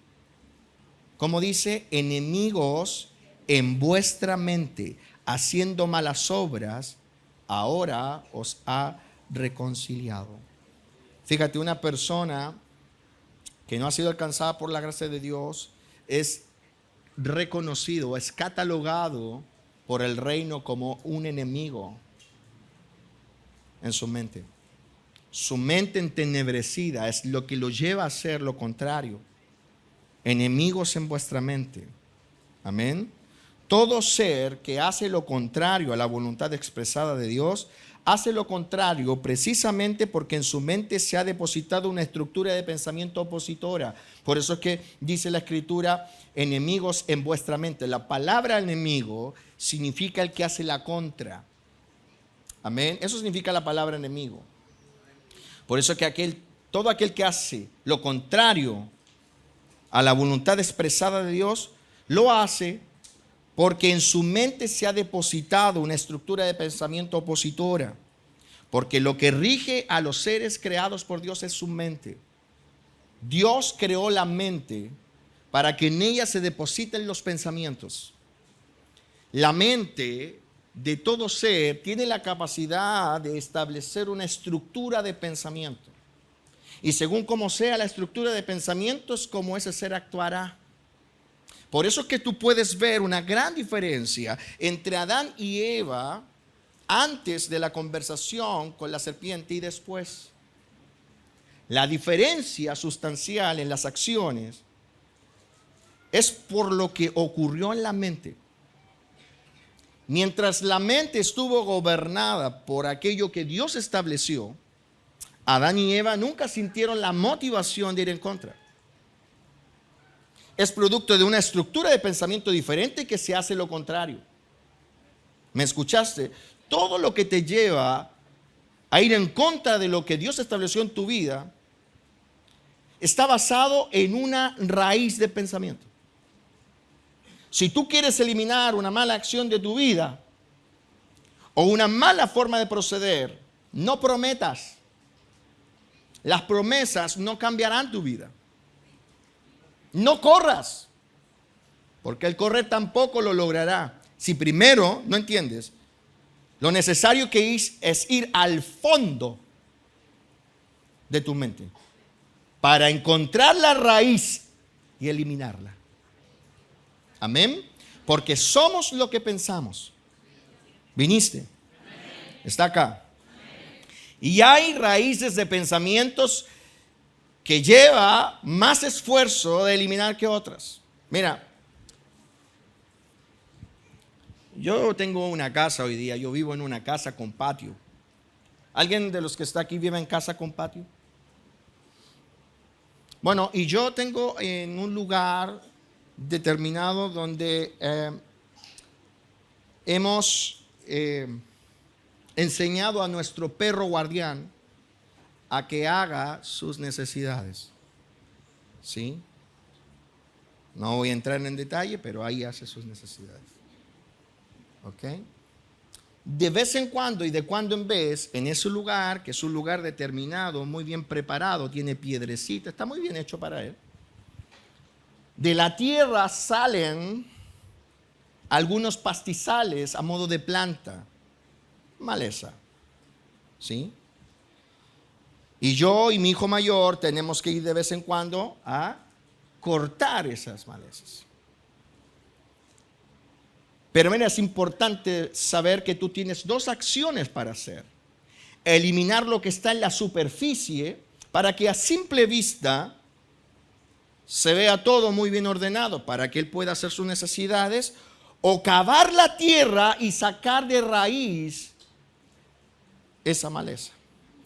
Como dice, enemigos en vuestra mente, haciendo malas obras, ahora os ha reconciliado. Fíjate, una persona que no ha sido alcanzada por la gracia de Dios es reconocido, es catalogado por el reino como un enemigo en su mente. Su mente entenebrecida es lo que lo lleva a hacer lo contrario. Enemigos en vuestra mente. Amén. Todo ser que hace lo contrario a la voluntad expresada de Dios, hace lo contrario precisamente porque en su mente se ha depositado una estructura de pensamiento opositora. Por eso es que dice la Escritura, enemigos en vuestra mente. La palabra enemigo significa el que hace la contra. Amén. Eso significa la palabra enemigo. Por eso es que todo aquel que hace lo contrario a la voluntad expresada de Dios, lo hace porque en su mente se ha depositado una estructura de pensamiento opositora. Porque lo que rige a los seres creados por Dios es su mente. Dios creó la mente para que en ella se depositen los pensamientos. La mente de todo ser tiene la capacidad de establecer una estructura de pensamiento. Y según como sea la estructura de pensamiento, es como ese ser actuará. Por eso es que tú puedes ver una gran diferencia entre Adán y Eva antes de la conversación con la serpiente y después. La diferencia sustancial en las acciones es por lo que ocurrió en la mente. Mientras la mente estuvo gobernada por aquello que Dios estableció, Adán y Eva nunca sintieron la motivación de ir en contra. Es producto de una estructura de pensamiento diferente que se hace lo contrario. ¿Me escuchaste? Todo lo que te lleva a ir en contra de lo que Dios estableció en tu vida está basado en una raíz de pensamiento. Si tú quieres eliminar una mala acción de tu vida o una mala forma de proceder, no prometas. Las promesas no cambiarán tu vida. No corras, porque el correr tampoco lo logrará. Si primero, no entiendes, lo necesario que es ir al fondo de tu mente para encontrar la raíz y eliminarla. Amén. Porque somos lo que pensamos. ¿Viniste? Está acá. Y hay raíces de pensamientos que lleva más esfuerzo de eliminar que otras. Mira, yo tengo una casa hoy día, yo vivo en una casa con patio. ¿Alguien de los que está aquí vive en casa con patio? Bueno, y yo tengo en un lugar determinado donde hemos enseñado a nuestro perro guardián a que haga sus necesidades. ¿Sí? No voy a entrar en detalle, pero ahí hace sus necesidades. ¿Ok? De vez en cuando y de cuando en vez, en ese lugar, que es un lugar determinado, muy bien preparado, tiene piedrecita, está muy bien hecho para él. De la tierra salen algunos pastizales a modo de planta, maleza. ¿Sí? Y yo y mi hijo mayor tenemos que ir de vez en cuando a cortar esas malezas. Pero mira, es importante saber que tú tienes dos acciones para hacer. Eliminar lo que está en la superficie para que a simple vista se vea todo muy bien ordenado, para que él pueda hacer sus necesidades, o cavar la tierra y sacar de raíz esa maleza.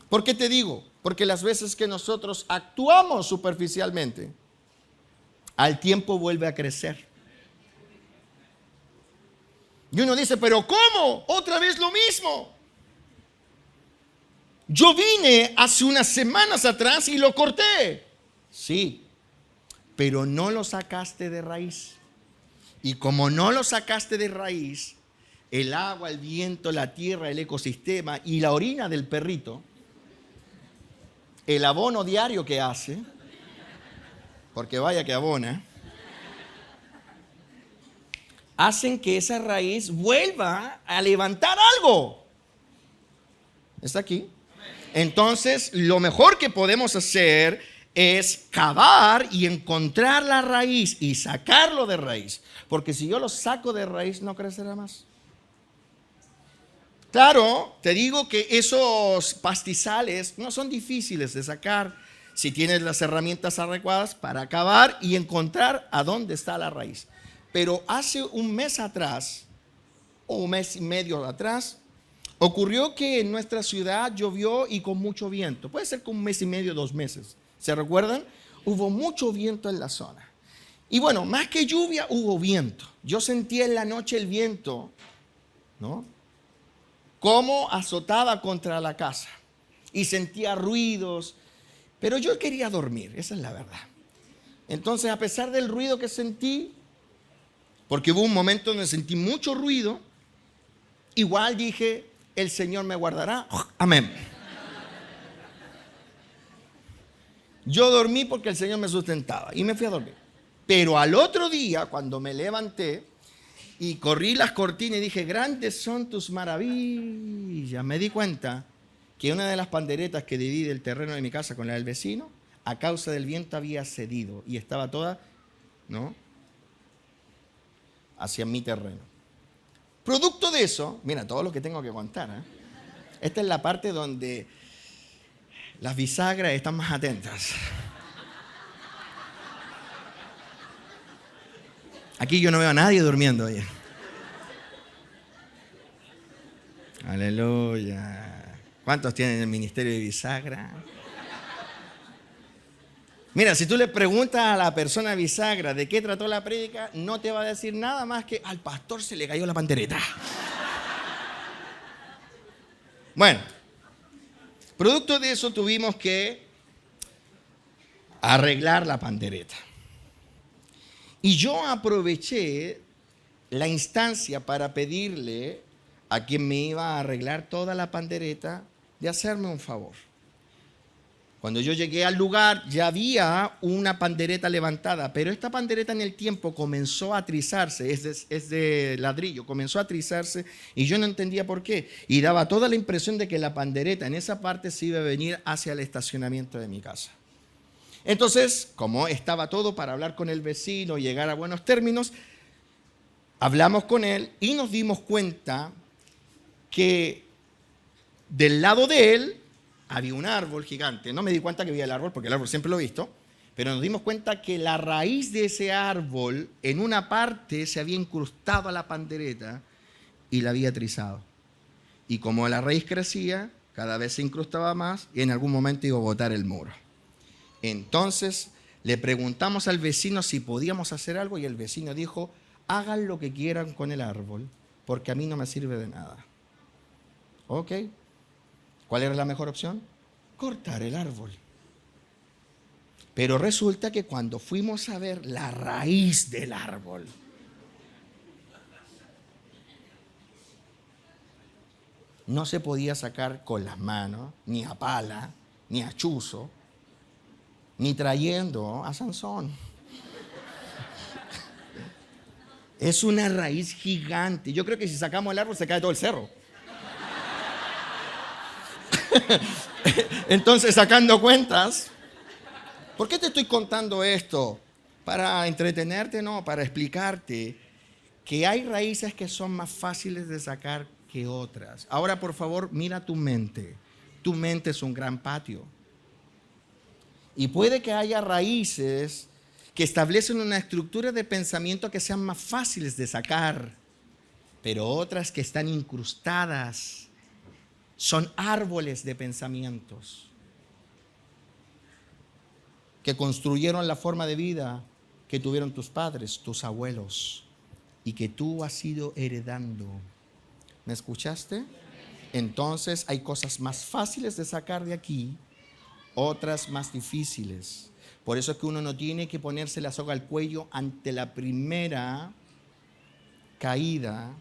¿Por qué te digo? Porque las veces que nosotros actuamos superficialmente, al tiempo vuelve a crecer. Y uno dice, pero ¿cómo? Otra vez lo mismo. Yo vine hace unas semanas atrás y lo corté. Sí, pero no lo sacaste de raíz. Y como no lo sacaste de raíz, el agua, el viento, la tierra, el ecosistema y la orina del perrito, el abono diario que hace, porque vaya que abona, hacen que esa raíz vuelva a levantar algo. ¿Está aquí? Entonces, lo mejor que podemos hacer es cavar y encontrar la raíz y sacarlo de raíz. Porque si yo lo saco de raíz, no crecerá más. Claro, te digo que esos pastizales no son difíciles de sacar si tienes las herramientas adecuadas para cavar y encontrar a dónde está la raíz. Pero hace un mes atrás, o un mes y medio atrás, ocurrió que en nuestra ciudad llovió y con mucho viento. Puede ser con un mes y medio, 2 meses. ¿Se recuerdan? Hubo mucho viento en la zona. Y bueno, más que lluvia, hubo viento. Yo sentía en la noche el viento, ¿no?, cómo azotaba contra la casa. Y sentía ruidos. Pero yo quería dormir, esa es la verdad. Entonces, a pesar del ruido que sentí, porque hubo un momento donde sentí mucho ruido, igual dije, el Señor me guardará. Amén. Yo dormí porque el Señor me sustentaba y me fui a dormir. Pero al otro día, cuando me levanté y corrí las cortinas y dije, grandes son tus maravillas, me di cuenta que una de las panderetas que divide el terreno de mi casa con la del vecino, a causa del viento había cedido y estaba toda, ¿no?, hacia mi terreno. Producto de eso, mira todo lo que tengo que contar, ¿eh? Esta es la parte donde las bisagras están más atentas. Aquí yo no veo a nadie durmiendo hoy. Aleluya. ¿Cuántos tienen el ministerio de bisagra? Mira, si tú le preguntas a la persona bisagra de qué trató la prédica, no te va a decir nada más que al pastor se le cayó la pandereta. Bueno, producto de eso tuvimos que arreglar la pandereta. Y yo aproveché la instancia para pedirle a quien me iba a arreglar toda la pandereta de hacerme un favor. Cuando yo llegué al lugar ya había una pandereta levantada, pero esta pandereta en el tiempo comenzó a trizarse, es de ladrillo, comenzó a trizarse y yo no entendía por qué. Y daba toda la impresión de que la pandereta en esa parte se iba a venir hacia el estacionamiento de mi casa. Entonces, como estaba todo para hablar con el vecino y llegar a buenos términos, hablamos con él y nos dimos cuenta que del lado de él había un árbol gigante. No me di cuenta que había el árbol, porque el árbol siempre lo he visto, pero nos dimos cuenta que la raíz de ese árbol en una parte se había incrustado a la pandereta y la había trizado. Y como la raíz crecía, cada vez se incrustaba más y en algún momento iba a botar el muro. Entonces le preguntamos al vecino si podíamos hacer algo y el vecino dijo, hagan lo que quieran con el árbol, porque a mí no me sirve de nada. Ok. ¿Cuál era la mejor opción? Cortar el árbol. Pero resulta que cuando fuimos a ver la raíz del árbol, no se podía sacar con las manos, ni a pala, ni a chuzo, ni trayendo a Sansón. Es una raíz gigante. Yo creo que si sacamos el árbol se cae todo el cerro. Entonces, sacando cuentas, ¿por qué te estoy contando esto? ¿Para entretenerte? No, para explicarte que hay raíces que son más fáciles de sacar que otras. Ahora, por favor, mira tu mente. Tu mente es un gran patio. Y puede que haya raíces que establecen una estructura de pensamiento que sean más fáciles de sacar, pero otras que están incrustadas son árboles de pensamientos que construyeron la forma de vida que tuvieron tus padres, tus abuelos, y que tú has ido heredando. ¿Me escuchaste? Entonces hay cosas más fáciles de sacar de aquí, otras más difíciles. Por eso es que uno no tiene que ponerse la soga al cuello ante la primera caída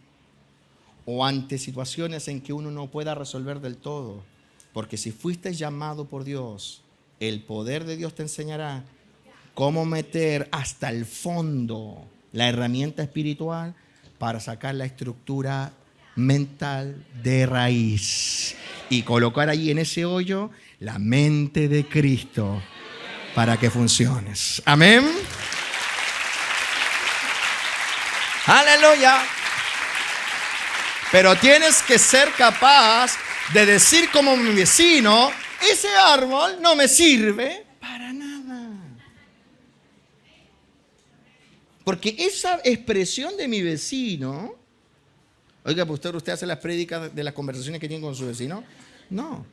o ante situaciones en que uno no pueda resolver del todo. Porque si fuiste llamado por Dios, el poder de Dios te enseñará cómo meter hasta el fondo la herramienta espiritual para sacar la estructura mental de raíz y colocar allí en ese hoyo la mente de Cristo para que funciones. Amén. Aleluya. Pero tienes que ser capaz de decir como mi vecino: ese árbol no me sirve para nada. Porque esa expresión de mi vecino, oiga, pastor, ¿usted hace las prédicas de las conversaciones que tiene con su vecino? No.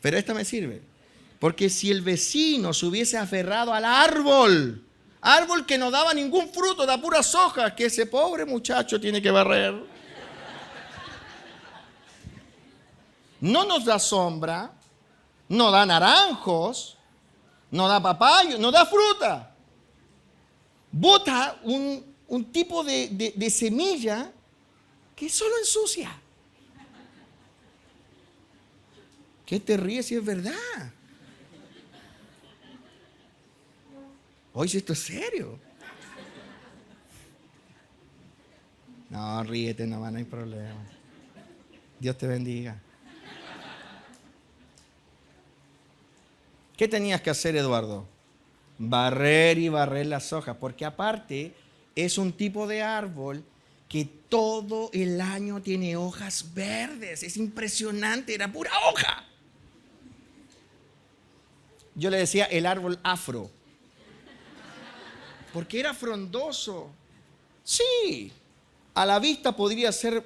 Pero esta me sirve. Porque si el vecino se hubiese aferrado al árbol que no daba ningún fruto, da puras hojas, que ese pobre muchacho tiene que barrer. No nos da sombra, no da naranjos, no da papayo, no da fruta. Bota un tipo de semilla que solo ensucia. ¿Qué te ríes si es verdad? Oye, esto es serio. No, ríete nomás, no hay problema. Dios te bendiga. ¿Qué tenías que hacer, Eduardo? Barrer y barrer las hojas, porque aparte es un tipo de árbol que todo el año tiene hojas verdes. Es impresionante, era pura hoja. Yo le decía el árbol afro, porque era frondoso. Sí, a la vista podría ser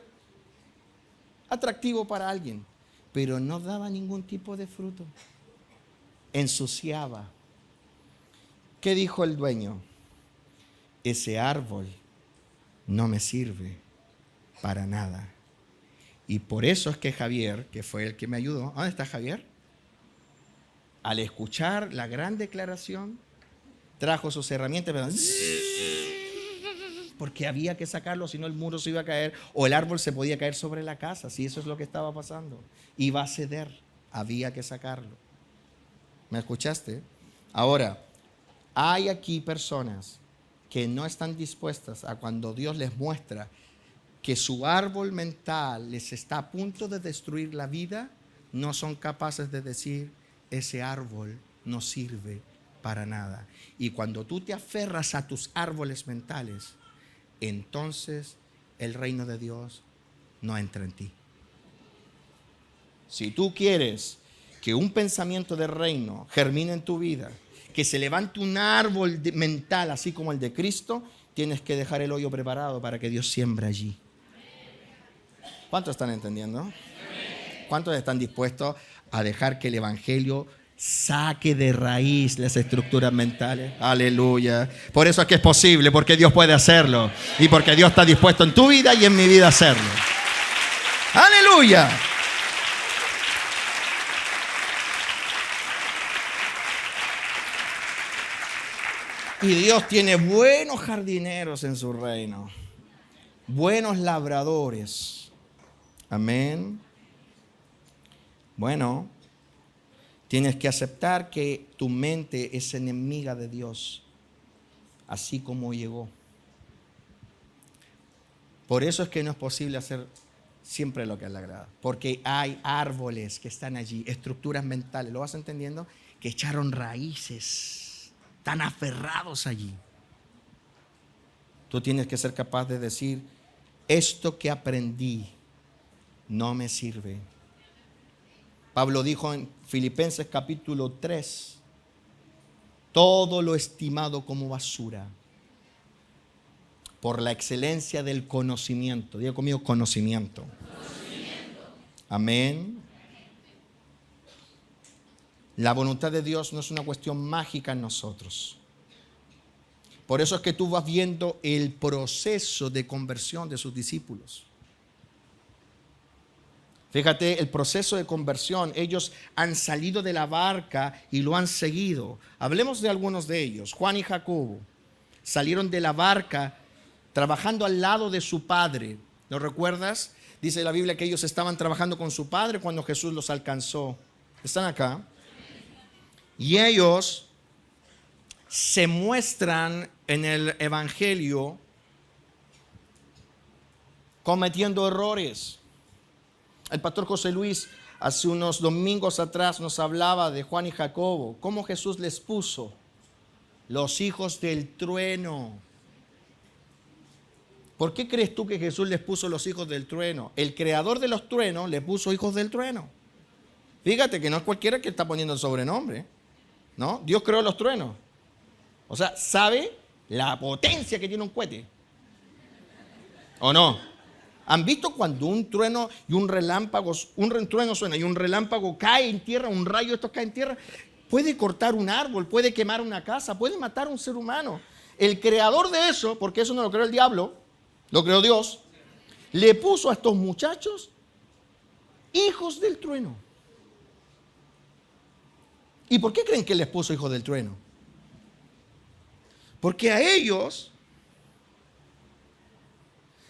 atractivo para alguien, pero no daba ningún tipo de fruto. Ensuciaba. ¿Qué dijo el dueño? Ese árbol no me sirve para nada. Y por eso es que Javier, que fue el que me ayudó, ¿dónde está Javier? Al escuchar la gran declaración, trajo sus herramientas, porque había que sacarlo, si no el muro se iba a caer o el árbol se podía caer sobre la casa, si eso es lo que estaba pasando. Iba a ceder, había que sacarlo. ¿Me escuchaste? Ahora, hay aquí personas que no están dispuestas a, cuando Dios les muestra que su árbol mental les está a punto de destruir la vida, no son capaces de decir: ese árbol no sirve para nada. Y cuando tú te aferras a tus árboles mentales, entonces el reino de Dios no entra en ti. Si tú quieres que un pensamiento de reino germine en tu vida, que se levante un árbol mental así como el de Cristo, tienes que dejar el hoyo preparado para que Dios siembre allí. ¿Cuántos están entendiendo? ¿Cuántos están dispuestos a dejar que el evangelio Saque de raíz las estructuras mentales. Aleluya. Por eso es que es posible, porque Dios puede hacerlo. Y porque Dios está dispuesto en tu vida y en mi vida a hacerlo. Aleluya. Y Dios tiene buenos jardineros en su reino. Buenos labradores. Amén. Bueno, tienes que aceptar que tu mente es enemiga de Dios, así como llegó. Por eso es que no es posible hacer siempre lo que le agrada, porque hay árboles que están allí, estructuras mentales, ¿lo vas entendiendo? Que echaron raíces, están aferrados allí. Tú tienes que ser capaz de decir, esto que aprendí no me sirve. Pablo dijo en Filipenses capítulo 3, todo lo estimado como basura por la excelencia del conocimiento. Diga conmigo, conocimiento. Amén. La voluntad de Dios no es una cuestión mágica en nosotros. Por eso es que tú vas viendo el proceso de conversión de sus discípulos. Fíjate, el proceso de conversión, ellos han salido de la barca y lo han seguido. Hablemos de algunos de ellos. Juan y Jacobo salieron de la barca trabajando al lado de su padre. ¿Lo recuerdas? Dice la Biblia que ellos estaban trabajando con su padre cuando Jesús los alcanzó. ¿Están acá? Y ellos se muestran en el Evangelio cometiendo errores. El pastor José Luis hace unos domingos atrás nos hablaba de Juan y Jacobo, cómo Jesús les puso los hijos del trueno. ¿Por qué crees tú que Jesús les puso los hijos del trueno? El creador de los truenos le puso hijos del trueno. Fíjate que no es cualquiera que está poniendo el sobrenombre, ¿no? Dios creó los truenos. O sea, sabe la potencia que tiene un cohete. ¿O no? ¿Han visto cuando un trueno y un relámpago, un trueno suena y un relámpago cae en tierra, un rayo de estos cae en tierra? Puede cortar un árbol, puede quemar una casa, puede matar a un ser humano. El creador de eso, porque eso no lo creó el diablo, lo creó Dios, le puso a estos muchachos hijos del trueno. ¿Y por qué creen que les puso hijos del trueno? Porque a ellos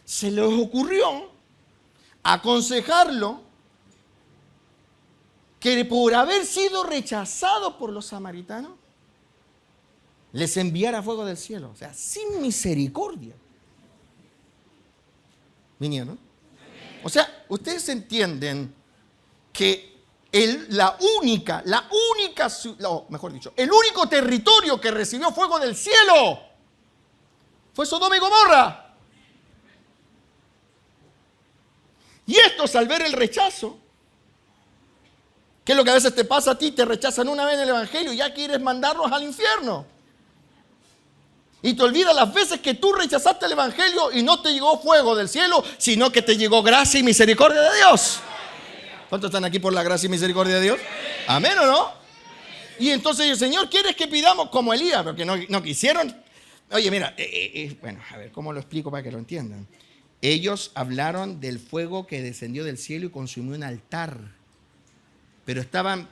se les ocurrió aconsejarlo que por haber sido rechazado por los samaritanos, les enviara fuego del cielo. O sea, sin misericordia. ¿Vinieron? O sea, ustedes entienden que el único territorio que recibió fuego del cielo fue Sodoma y Gomorra. Y estos, al ver el rechazo, que es lo que a veces te pasa a ti, te rechazan una vez en el Evangelio y ya quieres mandarlos al infierno. Y te olvidas las veces que tú rechazaste el Evangelio y no te llegó fuego del cielo, sino que te llegó gracia y misericordia de Dios. ¿Cuántos están aquí por la gracia y misericordia de Dios? ¿Amén o no? Y entonces el Señor, ¿quieres que pidamos como Elías? Porque no quisieron. Oye, mira, bueno, a ver, ¿cómo lo explico para que lo entiendan? Ellos hablaron del fuego que descendió del cielo y consumió un altar. Pero estaban,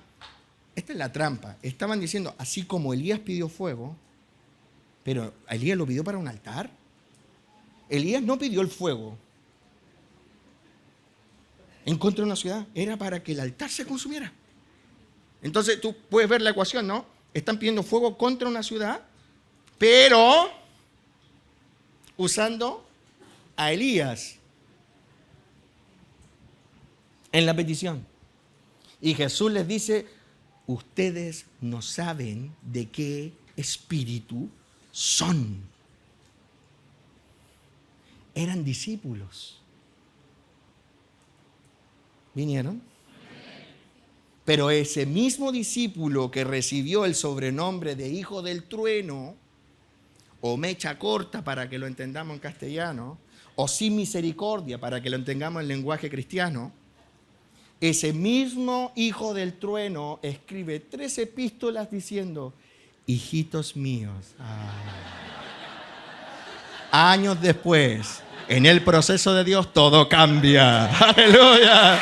esta es la trampa, estaban diciendo, así como Elías pidió fuego, pero Elías lo pidió para un altar. Elías no pidió el fuego en contra de una ciudad, era para que el altar se consumiera. Entonces tú puedes ver la ecuación, ¿no? Están pidiendo fuego contra una ciudad, pero usando a Elías en la petición. Y Jesús les dice, ustedes no saben de qué espíritu son. Eran discípulos. ¿Vinieron? Pero ese mismo discípulo que recibió el sobrenombre de hijo del trueno, o mecha corta para que lo entendamos en castellano, o sin misericordia para que lo entendamos en lenguaje cristiano, ese mismo hijo del trueno escribe 3 epístolas diciendo, hijitos míos. Años después, en el proceso de Dios, todo cambia. ¡Aleluya!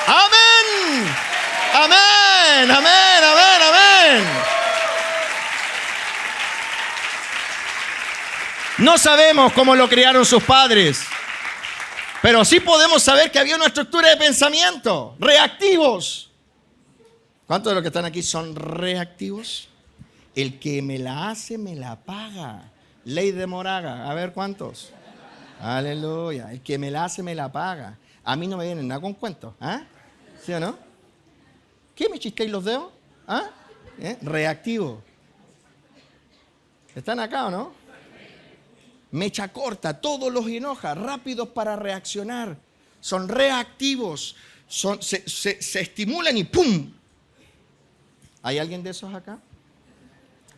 ¡Amén! ¡Amén! ¡Amén! ¡Amén! ¡Amén! No sabemos cómo lo criaron sus padres, pero sí podemos saber que había una estructura de pensamiento, reactivos. ¿Cuántos de los que están aquí son reactivos? El que me la hace, me la paga. Ley de Moraga. A ver, ¿cuántos? Aleluya. El que me la hace, me la paga. A mí no me vienen nada con cuentos. ¿Sí o no? ¿Qué me chistéis los dedos? Reactivo. ¿Están acá o no? Mecha corta, todos los enoja, rápidos para reaccionar. Son reactivos. Se estimulan y ¡pum! ¿Hay alguien de esos acá?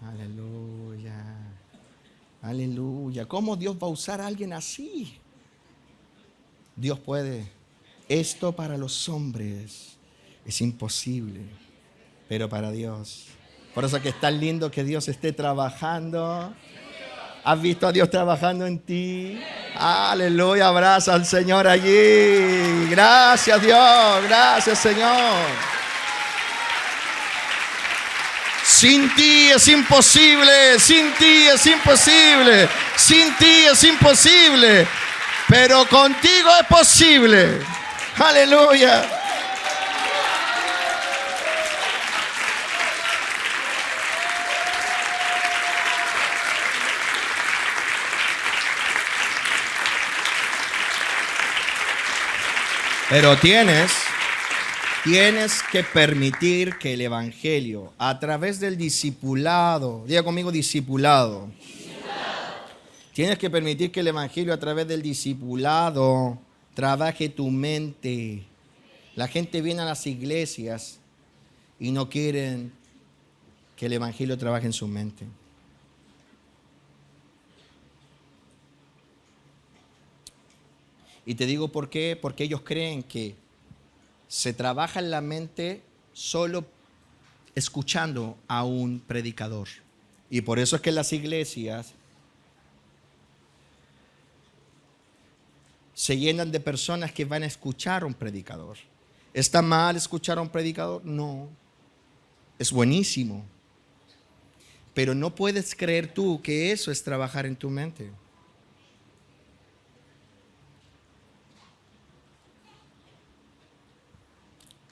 Aleluya. Aleluya. ¿Cómo Dios va a usar a alguien así? Dios puede. Esto para los hombres es imposible, pero para Dios. Por eso que es tan lindo que Dios esté trabajando. ¿Has visto a Dios trabajando en ti? Aleluya. Abraza al Señor allí. Gracias, Dios. Gracias, Señor. Sin ti es imposible, sin ti es imposible, sin ti es imposible, pero contigo es posible. Aleluya. Pero tienes que permitir que el Evangelio, a través del discipulado, diga conmigo discipulado. Tienes que permitir que el Evangelio a través del discipulado trabaje tu mente. La gente viene a las iglesias y no quieren que el Evangelio trabaje en su mente. Y te digo por qué, porque ellos creen que se trabaja en la mente solo escuchando a un predicador. Y por eso es que en las iglesias se llenan de personas que van a escuchar a un predicador. ¿Está mal escuchar a un predicador? No. Es buenísimo. Pero no puedes creer tú que eso es trabajar en tu mente.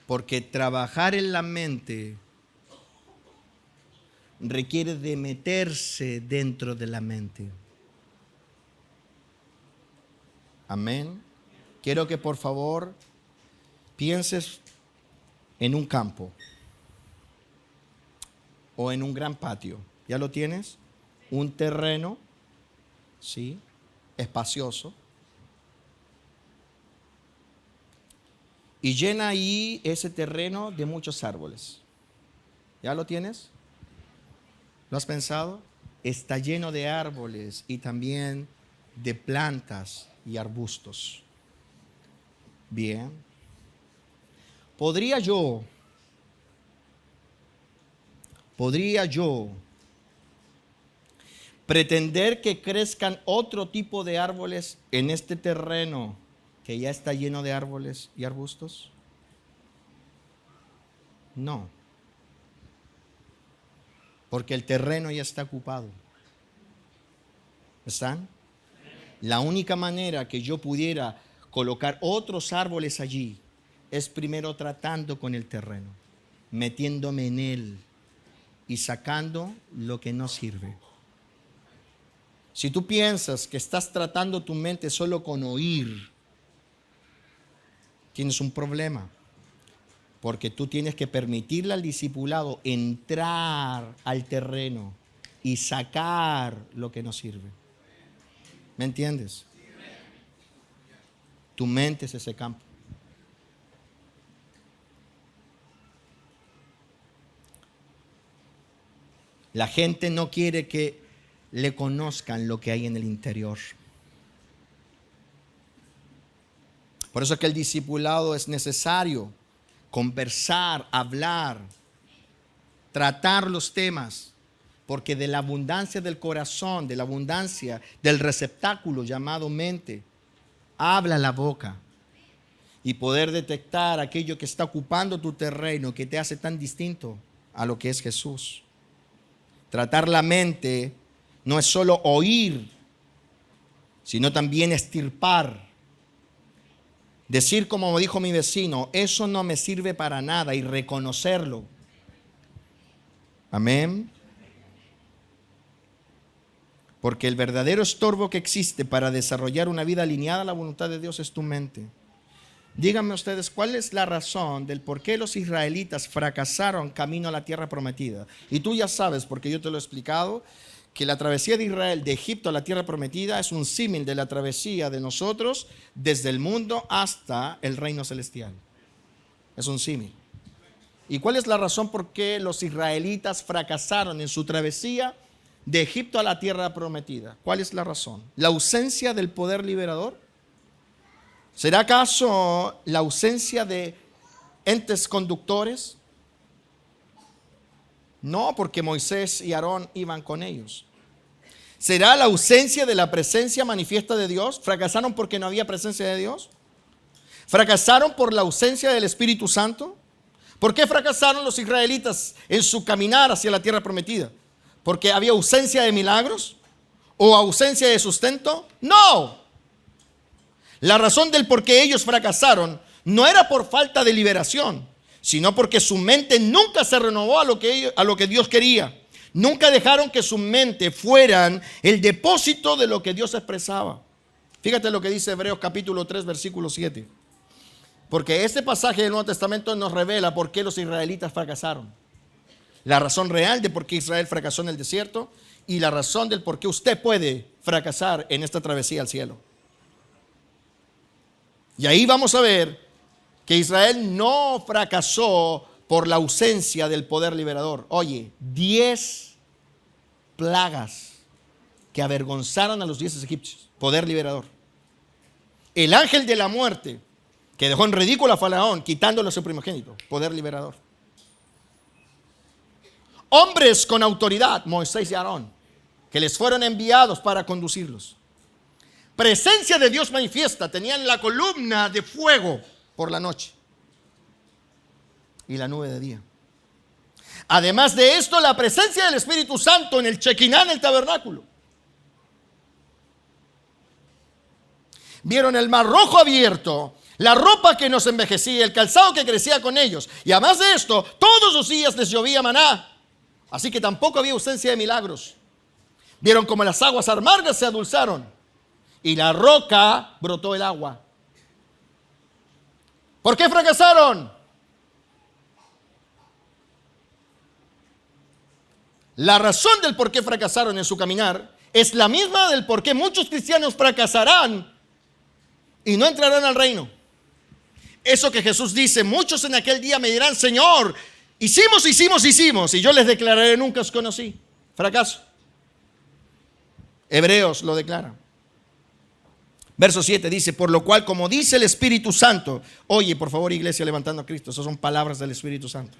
Porque trabajar en la mente requiere de meterse dentro de la mente. Amén. Quiero que por favor pienses en un campo o en un gran patio. ¿Ya lo tienes? Un terreno, ¿sí? Espacioso. Y llena ahí ese terreno de muchos árboles. ¿Ya lo tienes? ¿Lo has pensado? Está lleno de árboles y también de plantas y arbustos. Bien. ¿Podría yo pretender que crezcan otro tipo de árboles en este terreno que ya está lleno de árboles y arbustos? No. Porque el terreno ya está ocupado. ¿Están? La única manera que yo pudiera colocar otros árboles allí es primero tratando con el terreno, metiéndome en él y sacando lo que no sirve. Si tú piensas que estás tratando tu mente solo con oír, tienes un problema, porque tú tienes que permitirle al discipulado entrar al terreno y sacar lo que no sirve. ¿Me entiendes? Tu mente es ese campo. La gente no quiere que le conozcan lo que hay en el interior. Por eso es que el discipulado es necesario. Conversar, hablar, tratar los temas. Porque de la abundancia del corazón, de la abundancia del receptáculo llamado mente, habla la boca. Y poder detectar aquello que está ocupando tu terreno, que te hace tan distinto a lo que es Jesús. Tratar la mente no es solo oír, sino también extirpar. Decir como dijo mi vecino, eso no me sirve para nada, y reconocerlo. Amén. Porque el verdadero estorbo que existe para desarrollar una vida alineada a la voluntad de Dios es tu mente. Díganme ustedes, ¿cuál es la razón del por qué los israelitas fracasaron camino a la tierra prometida? Y tú ya sabes, porque yo te lo he explicado, que la travesía de Israel de Egipto a la tierra prometida es un símil de la travesía de nosotros desde el mundo hasta el reino celestial. Es un símil. ¿Y cuál es la razón por qué los israelitas fracasaron en su travesía de Egipto a la tierra prometida? ¿Cuál es la razón? ¿La ausencia del poder liberador? ¿Será acaso la ausencia de entes conductores? No, porque Moisés y Aarón iban con ellos. ¿Será la ausencia de la presencia manifiesta de Dios? ¿Fracasaron porque no había presencia de Dios? ¿Fracasaron por la ausencia del Espíritu Santo? ¿Por qué fracasaron los israelitas en su caminar hacia la tierra prometida? ¿Porque había ausencia de milagros? ¿O ausencia de sustento? No. La razón del por qué ellos fracasaron no era por falta de liberación, sino porque su mente nunca se renovó a lo que Dios quería. Nunca dejaron que su mente fueran el depósito de lo que Dios expresaba. Fíjate lo que dice Hebreos capítulo 3, versículo 7. Porque este pasaje del Nuevo Testamento nos revela por qué los israelitas fracasaron. La razón real de por qué Israel fracasó en el desierto y la razón del por qué usted puede fracasar en esta travesía al cielo. Y ahí vamos a ver que Israel no fracasó por la ausencia del poder liberador. Oye, 10 plagas que avergonzaron a los 10 egipcios. Poder liberador. El ángel de la muerte que dejó en ridículo a Faraón quitándole a su primogénito. Poder liberador. Hombres con autoridad, Moisés y Aarón, que les fueron enviados para conducirlos. Presencia de Dios manifiesta. Tenían la columna de fuego por la noche y la nube de día. Además de esto, la presencia del Espíritu Santo en el Shekinah, en el tabernáculo. Vieron el mar rojo abierto, la ropa que nos envejecía, el calzado que crecía con ellos. Y además de esto, todos los días les llovía maná. Así que tampoco había ausencia de milagros. Vieron como las aguas amargas se adulzaron y la roca brotó el agua. ¿Por qué fracasaron? La razón del por qué fracasaron en su caminar es la misma del por qué muchos cristianos fracasarán y no entrarán al reino. Eso que Jesús dice, muchos en aquel día me dirán, Señor, hicimos, y yo les declararé, nunca os conocí. Fracaso. Hebreos lo declara. Verso 7 dice, por lo cual, como dice el Espíritu Santo, oye, por favor, iglesia, levantando a Cristo, esas son palabras del Espíritu Santo.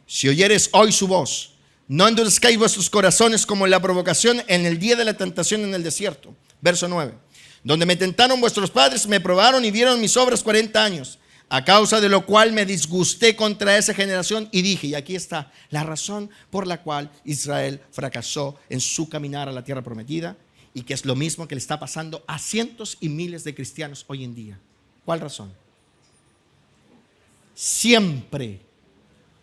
Si oyeres hoy su voz, no endurezcáis vuestros corazones como en la provocación en el día de la tentación en el desierto. Verso 9, donde me tentaron vuestros padres, me probaron y vieron mis obras 40 años, a causa de lo cual me disgusté contra esa generación y dije, y aquí está la razón por la cual Israel fracasó en su caminar a la tierra prometida, y que es lo mismo que le está pasando a cientos y miles de cristianos hoy en día. ¿Cuál razón? Siempre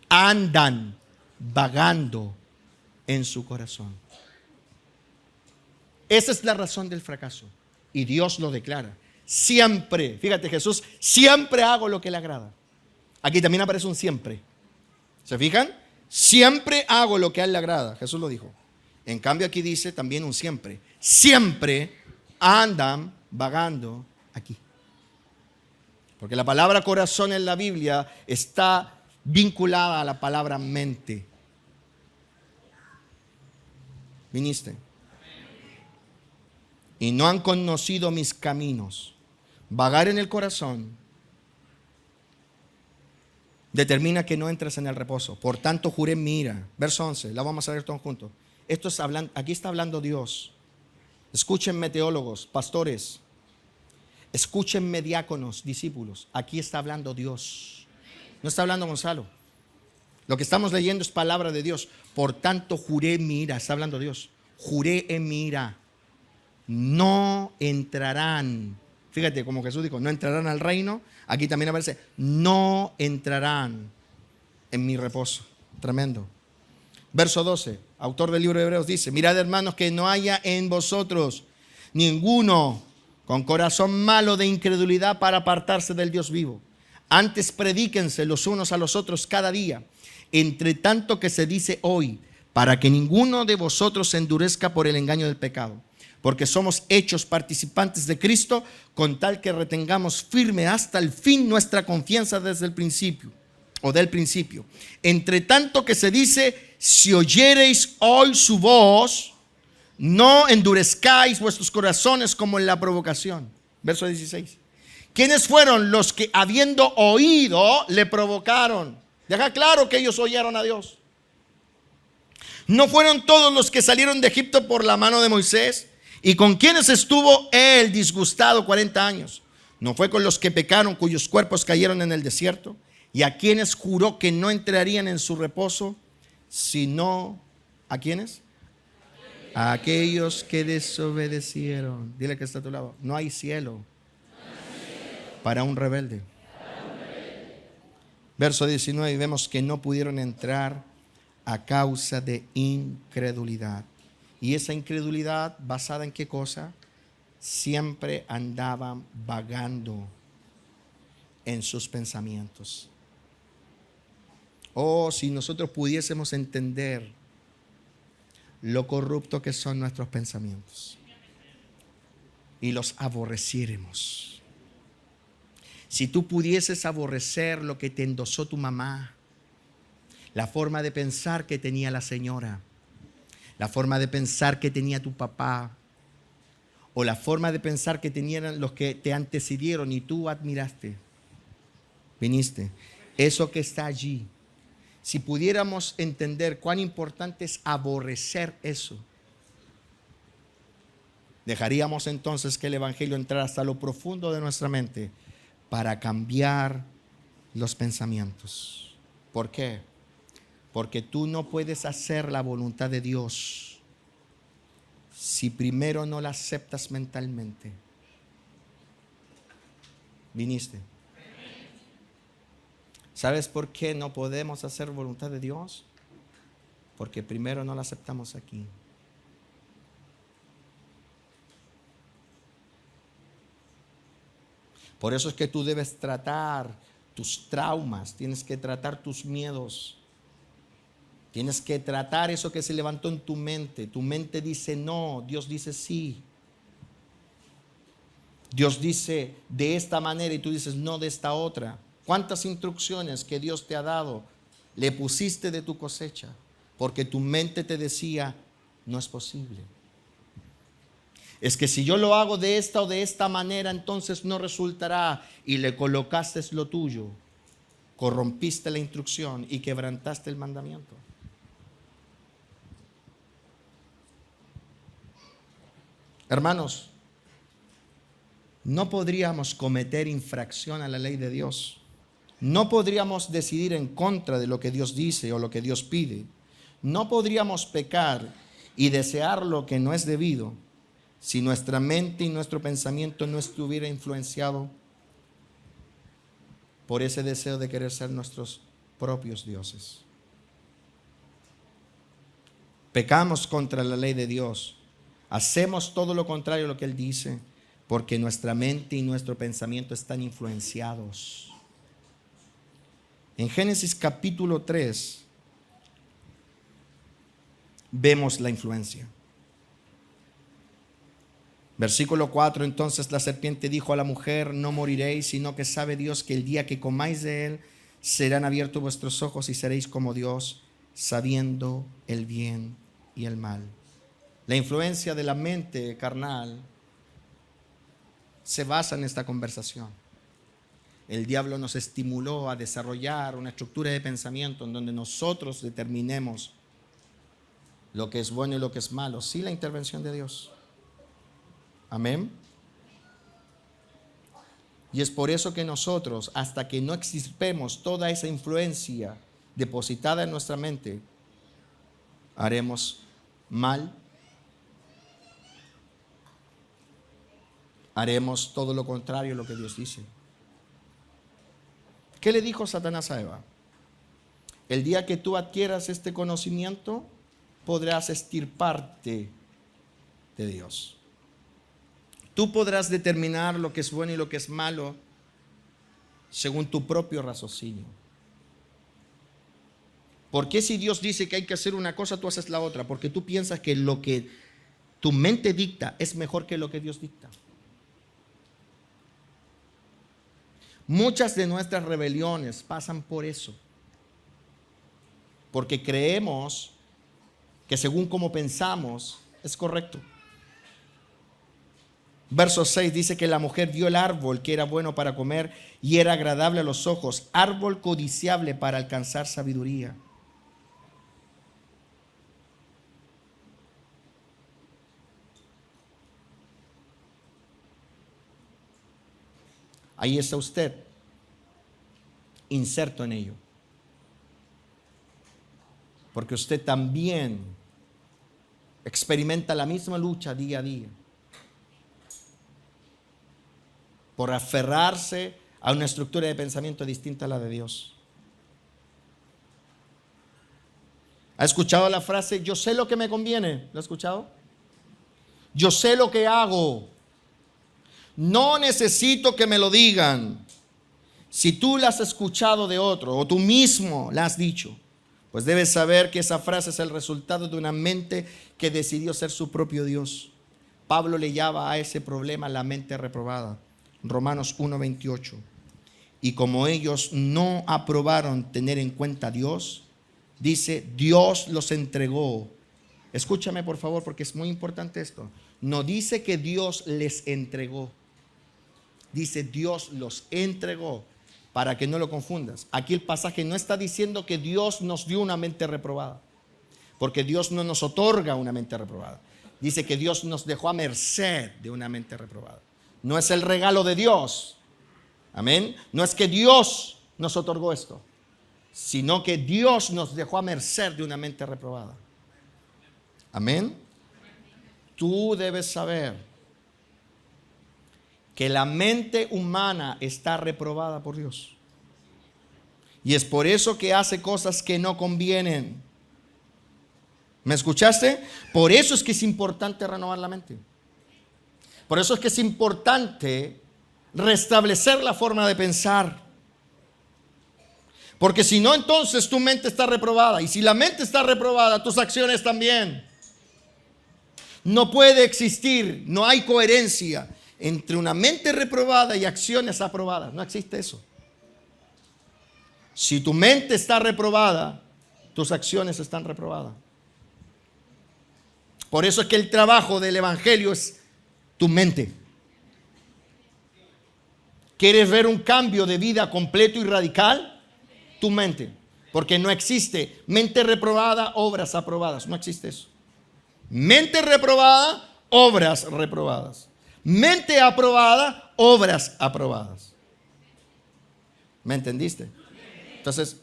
andan vagando en su corazón. Esa es la razón del fracaso. Y Dios lo declara. Siempre, fíjate Jesús, siempre hago lo que le agrada. Aquí también aparece un siempre. ¿Se fijan? Siempre hago lo que a él le agrada. Jesús lo dijo. En cambio aquí dice también un siempre. Siempre andan vagando aquí. Porque la palabra corazón en la Biblia está vinculada a la palabra mente. Viniste. Y no han conocido mis caminos, vagar en el corazón, determina que no entres en el reposo. Por tanto, juré en mi ira. Verso 11, la vamos a leer todos juntos. Aquí está hablando Dios. Escúchenme, teólogos, pastores. Escúchenme, diáconos, discípulos. Aquí está hablando Dios. No está hablando Gonzalo. Lo que estamos leyendo es palabra de Dios. Por tanto, juré en mi ira. Está hablando Dios. Juré en mi ira. No entrarán. Fíjate como Jesús dijo, no entrarán al reino. Aquí también aparece, no entrarán en mi reposo. Tremendo. Verso 12, autor del libro de Hebreos dice, mirad hermanos que no haya en vosotros ninguno con corazón malo de incredulidad para apartarse del Dios vivo. Antes predíquense los unos a los otros cada día, entre tanto que se dice hoy, para que ninguno de vosotros se endurezca por el engaño del pecado. Porque somos hechos participantes de Cristo, con tal que retengamos firme hasta el fin nuestra confianza desde el principio, o del principio. Entre tanto que se dice, si oyereis hoy su voz, no endurezcáis vuestros corazones como en la provocación. Verso 16. ¿Quiénes fueron los que habiendo oído le provocaron? Deja claro que ellos oyeron a Dios. ¿No fueron todos los que salieron de Egipto por la mano de Moisés? ¿Y con quienes estuvo él disgustado 40 años? ¿No fue con los que pecaron, cuyos cuerpos cayeron en el desierto? ¿Y a quienes juró que no entrarían en su reposo? Sino, ¿a quiénes? A aquellos que desobedecieron. Dile que está a tu lado. No hay cielo para un rebelde. Verso 19, vemos que no pudieron entrar a causa de incredulidad. Y esa incredulidad, ¿basada en qué cosa? Siempre andaban vagando en sus pensamientos. Oh, si nosotros pudiésemos entender lo corrupto que son nuestros pensamientos y los aborreciéramos. Si tú pudieses aborrecer lo que te endosó tu mamá, la forma de pensar que tenía la señora, la forma de pensar que tenía tu papá, o la forma de pensar que tenían los que te antecedieron y tú admiraste, viniste, eso que está allí, si pudiéramos entender cuán importante es aborrecer eso, dejaríamos entonces que el Evangelio entrara hasta lo profundo de nuestra mente para cambiar los pensamientos. ¿Por qué? Porque tú no puedes hacer la voluntad de Dios si primero no la aceptas mentalmente. Viniste. ¿Sabes por qué no podemos hacer voluntad de Dios? Porque primero no la aceptamos aquí. Por eso es que tú debes tratar tus traumas, tienes que tratar tus miedos. Tienes que tratar eso que se levantó en tu mente. Tu mente dice no, Dios dice sí. Dios dice de esta manera y tú dices no, de esta otra. ¿Cuántas instrucciones que Dios te ha dado le pusiste de tu cosecha? Porque tu mente te decía no es posible. Es que si yo lo hago de esta o de esta manera, entonces no resultará. Y le colocaste lo tuyo. Corrompiste la instrucción y quebrantaste el mandamiento. Hermanos, no podríamos cometer infracción a la ley de Dios. No podríamos decidir en contra de lo que Dios dice o lo que Dios pide. No podríamos pecar y desear lo que no es debido si nuestra mente y nuestro pensamiento no estuviera influenciado por ese deseo de querer ser nuestros propios dioses. Pecamos contra la ley de Dios. Hacemos todo lo contrario a lo que Él dice, porque nuestra mente y nuestro pensamiento están influenciados. En Génesis capítulo 3 vemos la influencia. Versículo 4, entonces la serpiente dijo a la mujer, no moriréis, sino que sabe Dios que el día que comáis de él, serán abiertos vuestros ojos y seréis como Dios, sabiendo el bien y el mal. La influencia de la mente carnal se basa en esta conversación. El diablo nos estimuló a desarrollar una estructura de pensamiento en donde nosotros determinemos lo que es bueno y lo que es malo, sin la intervención de Dios. Amén. Y es por eso que nosotros, hasta que no extirpemos toda esa influencia depositada en nuestra mente, haremos mal, haremos todo lo contrario a lo que Dios dice. ¿Qué le dijo Satanás a Eva? El día que tú adquieras este conocimiento, podrás extirparte de Dios. Tú podrás determinar lo que es bueno y lo que es malo según tu propio raciocinio. ¿Por qué si Dios dice que hay que hacer una cosa, tú haces la otra? Porque tú piensas que lo que tu mente dicta es mejor que lo que Dios dicta. Muchas de nuestras rebeliones pasan por eso. Porque creemos que según como pensamos es correcto. Verso 6 dice que la mujer vio el árbol que era bueno para comer y era agradable a los ojos, árbol codiciable para alcanzar sabiduría. Ahí está usted, inserto en ello. Porque usted también experimenta la misma lucha día a día por aferrarse a una estructura de pensamiento distinta a la de Dios. ¿Ha escuchado la frase, yo sé lo que me conviene? ¿Lo ha escuchado? Yo sé lo que hago. No necesito que me lo digan. Si tú la has escuchado de otro o tú mismo la has dicho, pues debes saber que esa frase es el resultado de una mente que decidió ser su propio Dios. Pablo le llama a ese problema la mente reprobada. Romanos 1:28. Y como ellos no aprobaron tener en cuenta a Dios, dice, Dios los entregó. Escúchame por favor porque es muy importante esto. No dice que Dios les entregó. Dice Dios los entregó, para que no lo confundas. Aquí el pasaje no está diciendo que Dios nos dio una mente reprobada, porque Dios no nos otorga una mente reprobada. Dice que Dios nos dejó a merced de una mente reprobada. No es el regalo de Dios. Amén. No es que Dios nos otorgó esto, sino que Dios nos dejó a merced de una mente reprobada. Amén. Tú debes saber que la mente humana está reprobada por Dios. Y es por eso que hace cosas que no convienen. ¿Me escuchaste? Por eso es que es importante renovar la mente. Por eso es que es importante restablecer la forma de pensar. Porque si no, entonces tu mente está reprobada. Y si la mente está reprobada, tus acciones también. No puede existir, no hay coherencia entre una mente reprobada y acciones aprobadas. No existe eso. Si tu mente está reprobada, tus acciones están reprobadas. Por eso es que el trabajo del evangelio es tu mente. ¿Quieres ver un cambio de vida completo y radical? Tu mente. Porque no existe mente reprobada, obras aprobadas. No existe eso. Mente reprobada, obras reprobadas. Mente aprobada, obras aprobadas. ¿Me entendiste? Entonces,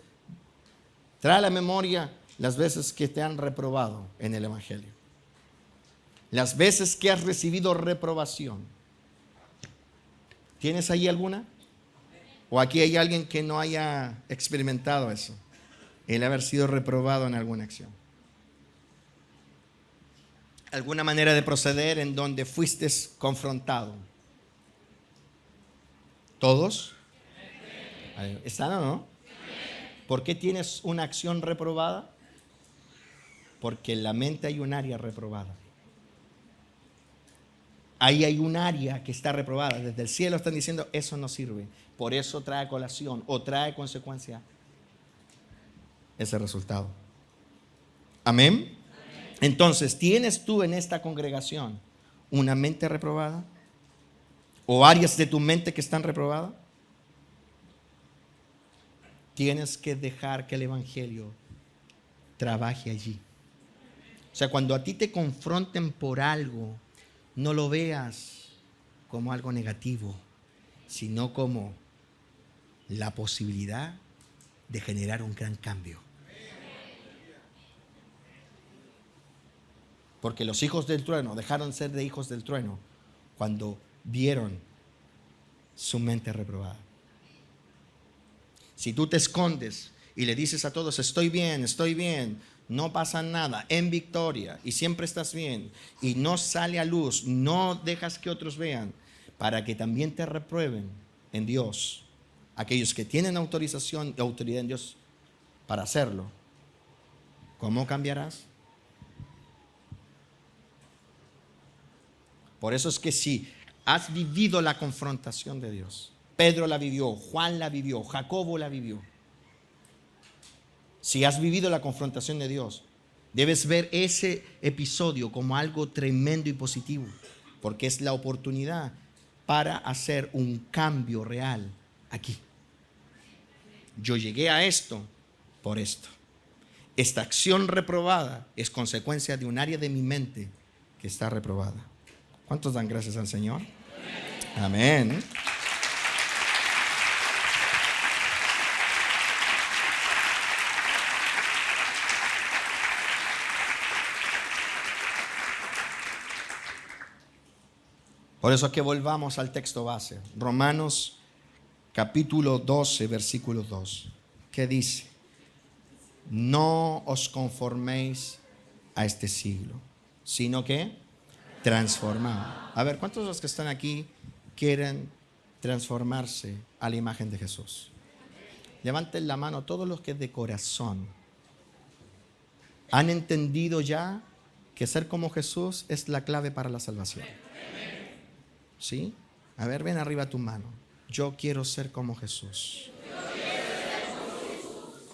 trae a la memoria las veces que te han reprobado en el evangelio. Las veces que has recibido reprobación. ¿Tienes ahí alguna? ¿O aquí hay alguien que no haya experimentado eso? El haber sido reprobado en alguna acción. Alguna manera de proceder en donde fuiste confrontado. ¿Todos? ¿Están o no? ¿Por qué tienes una acción reprobada? Porque en la mente hay un área reprobada. Ahí hay un área que está reprobada. Desde el cielo están diciendo, eso no sirve. Por eso trae colación o trae consecuencia ese resultado. Amén. Entonces, ¿tienes tú en esta congregación una mente reprobada? o áreas de tu mente que están reprobadas, tienes que dejar que el Evangelio trabaje allí. O sea, cuando a ti te confronten por algo, no lo veas como algo negativo, sino como la posibilidad de generar un gran cambio. Porque los hijos del trueno dejaron ser de hijos del trueno cuando vieron su mente reprobada. Si tú te escondes y le dices a todos, estoy bien, no pasa nada, en victoria, y siempre estás bien, y no sale a luz, no dejas que otros vean, para que también te reprueben en Dios, aquellos que tienen autorización y autoridad en Dios para hacerlo, ¿cómo cambiarás? Por eso es que si has vivido la confrontación de Dios, Pedro la vivió, Juan la vivió, Jacobo la vivió. Si has vivido la confrontación de Dios, debes ver ese episodio como algo tremendo y positivo, porque es la oportunidad para hacer un cambio real aquí. Yo llegué a esto por esto. Esta acción reprobada es consecuencia de un área de mi mente que está reprobada. ¿Cuántos dan gracias al Señor? Amén. Por eso es que volvamos al texto base. Romanos capítulo 12, versículo 2. ¿Qué dice? No os conforméis a este siglo, sino que transformaos. A ver, ¿cuántos de los que están aquí quieren transformarse a la imagen de Jesús? Levanten la mano todos los que de corazón han entendido ya que ser como Jesús es la clave para la salvación. ¿Sí? A ver, ven arriba tu mano. Yo quiero ser como Jesús.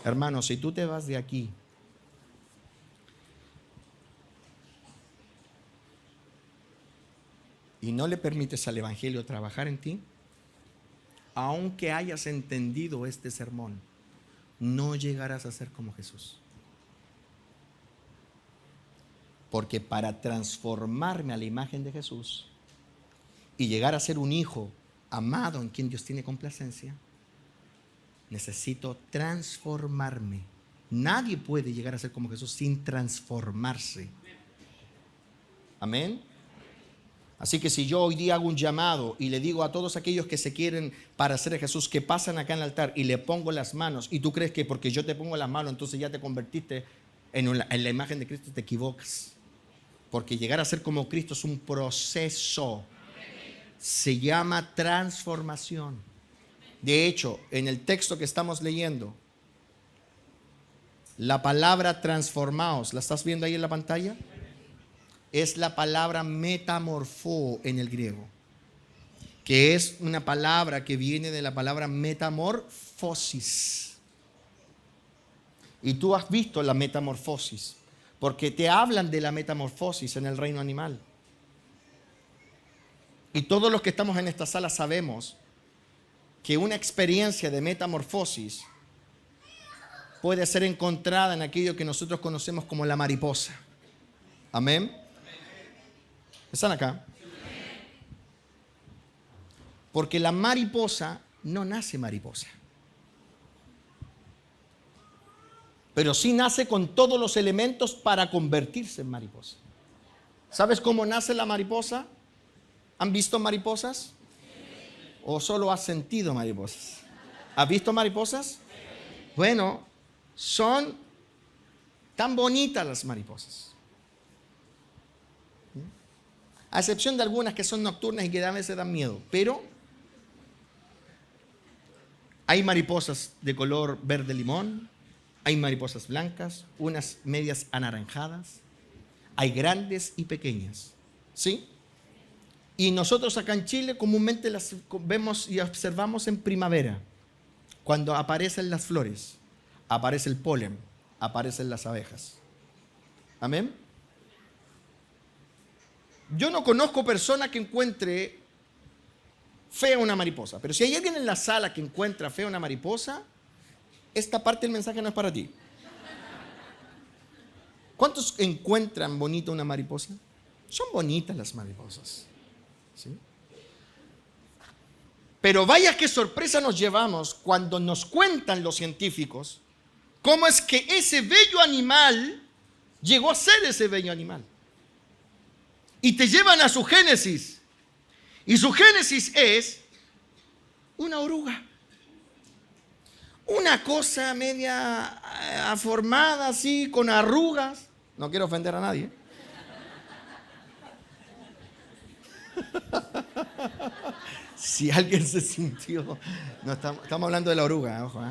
Hermano, si tú te vas de aquí y no le permites al Evangelio trabajar en ti, aunque hayas entendido este sermón, no llegarás a ser como Jesús. Porque para transformarme a la imagen de Jesús y llegar a ser un hijo amado en quien Dios tiene complacencia, necesito transformarme. Nadie puede llegar a ser como Jesús sin transformarse. Amén. Así que si yo hoy día hago un llamado y le digo a todos aquellos que se quieren parecer a Jesús, que pasan acá en el altar y le pongo las manos, y tú crees que porque yo te pongo las manos entonces ya te convertiste en la imagen de Cristo, te equivocas. Porque llegar a ser como Cristo es un proceso. Se llama transformación. De hecho, en el texto que estamos leyendo, la palabra transformaos, ¿la estás viendo ahí en la pantalla? Es la palabra metamorfo en el griego, que es una palabra que viene de la palabra metamorfosis. Y tú has visto la metamorfosis, porque te hablan de la metamorfosis en el reino animal. Y todos los que estamos en esta sala sabemos que una experiencia de metamorfosis puede ser encontrada en aquello que nosotros conocemos como la mariposa. Amén. ¿Están acá? Porque la mariposa no nace mariposa, pero sí nace con todos los elementos para convertirse en mariposa. ¿Sabes cómo nace la mariposa? ¿Han visto mariposas? ¿O solo has sentido mariposas? ¿Has visto mariposas? Bueno, son tan bonitas las mariposas, a excepción de algunas que son nocturnas y que a veces dan miedo. Pero hay mariposas de color verde limón, hay mariposas blancas, unas medias anaranjadas, hay grandes y pequeñas, ¿sí? Y nosotros acá en Chile comúnmente las vemos y observamos en primavera, cuando aparecen las flores, aparece el polen, aparecen las abejas. Amén. Yo no conozco persona que encuentre fea una mariposa. Pero si hay alguien en la sala que encuentra fea una mariposa, esta parte del mensaje no es para ti. ¿Cuántos encuentran bonita una mariposa? Son bonitas las mariposas, ¿sí? Pero vaya qué sorpresa nos llevamos cuando nos cuentan los científicos cómo es que ese bello animal llegó a ser ese bello animal. Y te llevan a su génesis. Y su génesis es una oruga. Una cosa media formada así, con arrugas. No quiero ofender a nadie. Si alguien se sintió... No, estamos hablando de la oruga, ojo.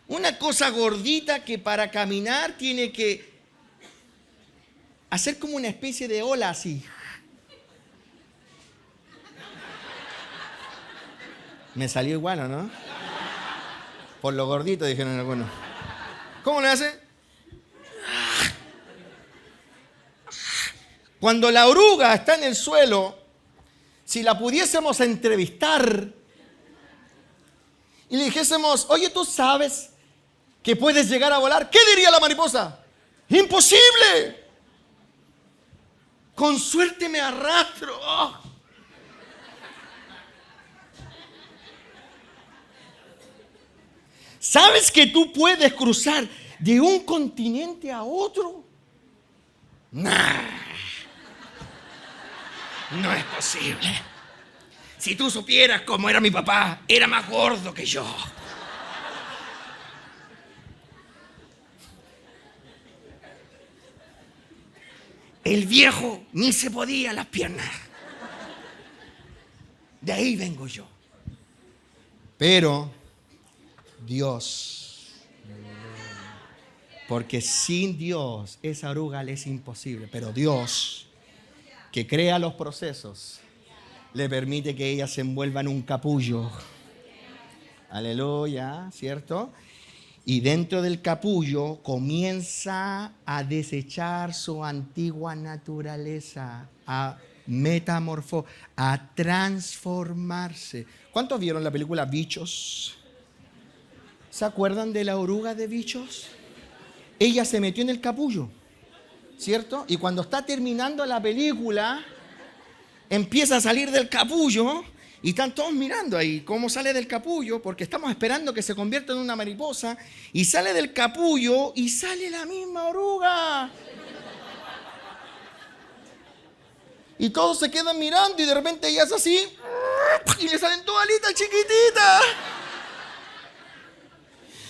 Una cosa gordita que para caminar tiene que hacer como una especie de ola así. Me salió igual, ¿o no? Por lo gordito, dijeron algunos. ¿Cómo le hace? Cuando la oruga está en el suelo, si la pudiésemos entrevistar y le dijésemos, oye, ¿tú sabes que puedes llegar a volar? ¿Qué diría la mariposa? ¡Imposible! Con suerte me arrastro. ¡Oh! ¿Sabes que tú puedes cruzar de un continente a otro? Nah, no es posible. Si tú supieras cómo era mi papá, era más gordo que yo. El viejo ni se podía las piernas. De ahí vengo yo. Pero Dios, porque sin Dios esa oruga le es imposible, pero Dios, que crea los procesos, le permite que ella se envuelva en un capullo. Aleluya, ¿cierto? Y dentro del capullo comienza a desechar su antigua naturaleza, a a transformarse. ¿Cuántos vieron la película Bichos? ¿Se acuerdan de la oruga de Bichos? Ella se metió en el capullo, ¿cierto? Y cuando está terminando la película, empieza a salir del capullo y están todos mirando ahí cómo sale del capullo, porque estamos esperando que se convierta en una mariposa, y sale del capullo y sale la misma oruga. Y todos se quedan mirando y de repente ella hace así y le salen todas alitas chiquititas.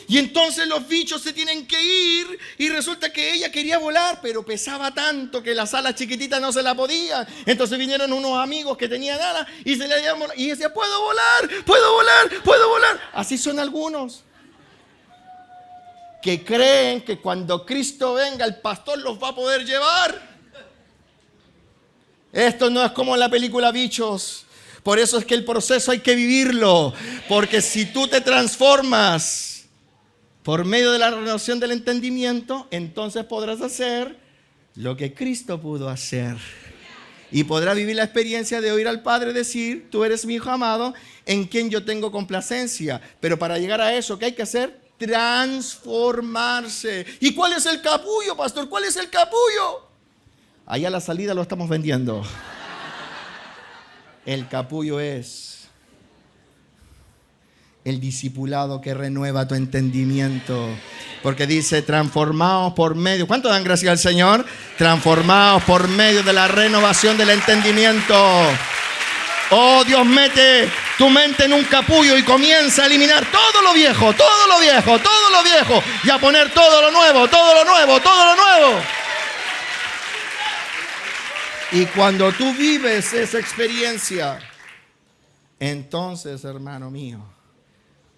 Y entonces los bichos se tienen que ir y resulta que ella quería volar, pero pesaba tanto que las alas chiquititas no se la podían. Entonces vinieron unos amigos que tenían alas y se le dieron, y decía, puedo volar, puedo volar, puedo volar. Así son algunos que creen que cuando Cristo venga el pastor los va a poder llevar. Esto no es como en la película Bichos. Por eso es que el proceso hay que vivirlo, porque si tú te transformas por medio de la renovación del entendimiento, entonces podrás hacer lo que Cristo pudo hacer. Y podrás vivir la experiencia de oír al Padre decir, tú eres mi hijo amado, en quien yo tengo complacencia. Pero para llegar a eso, ¿qué hay que hacer? Transformarse. ¿Y cuál es el capullo, pastor? ¿Cuál es el capullo? Allá a la salida lo estamos vendiendo. El capullo es el discipulado que renueva tu entendimiento. Porque dice, transformaos por medio. ¿Cuánto dan gracias al Señor? Transformaos por medio de la renovación del entendimiento. Oh, Dios mete tu mente en un capullo y comienza a eliminar todo lo viejo, todo lo viejo, todo lo viejo. Y a poner todo lo nuevo, todo lo nuevo, todo lo nuevo. Y cuando tú vives esa experiencia, entonces, hermano mío,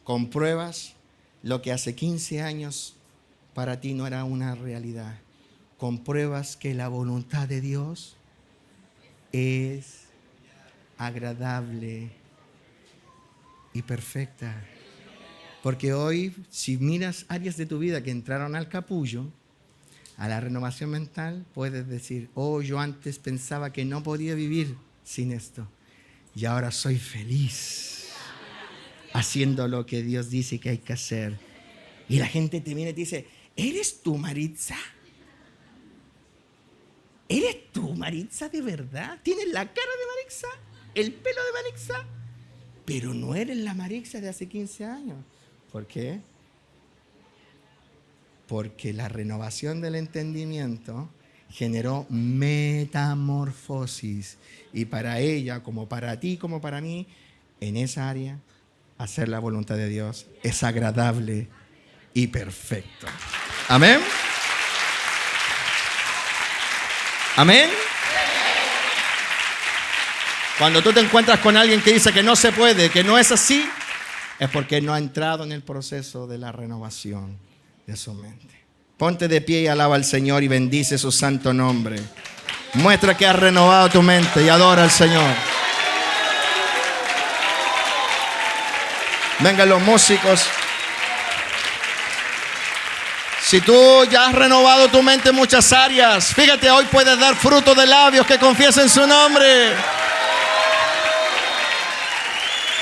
compruebas lo que hace 15 años para ti no era una realidad. Compruebas que la voluntad de Dios es agradable y perfecta. Porque hoy, si miras áreas de tu vida que entraron al capullo, a la renovación mental, puedes decir, oh, yo antes pensaba que no podía vivir sin esto y ahora soy feliz haciendo lo que Dios dice que hay que hacer. Y la gente te viene y te dice, ¿eres tú, Maritza? ¿Eres tú, Maritza, de verdad? ¿Tienes la cara de Maritza? ¿El pelo de Maritza? Pero no eres la Maritza de hace 15 años. ¿Por qué? Porque la renovación del entendimiento generó metamorfosis. Y para ella, como para ti, como para mí, en esa área, hacer la voluntad de Dios es agradable y perfecto. Amén. Amén. Cuando tú te encuentras con alguien que dice que no se puede, que no es así, es porque no ha entrado en el proceso de la renovación de su mente. Ponte de pie y alaba al Señor y bendice su santo nombre. Muestra que has renovado tu mente y adora al Señor. Vengan los músicos. Si tú ya has renovado tu mente en muchas áreas, fíjate, hoy puedes dar fruto de labios que confiesen su nombre.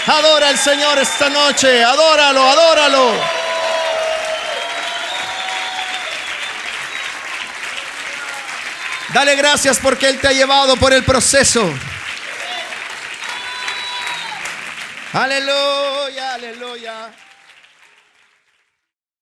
Adora al Señor esta noche, adóralo, adóralo. Dale gracias porque Él te ha llevado por el proceso. Aleluya, aleluya.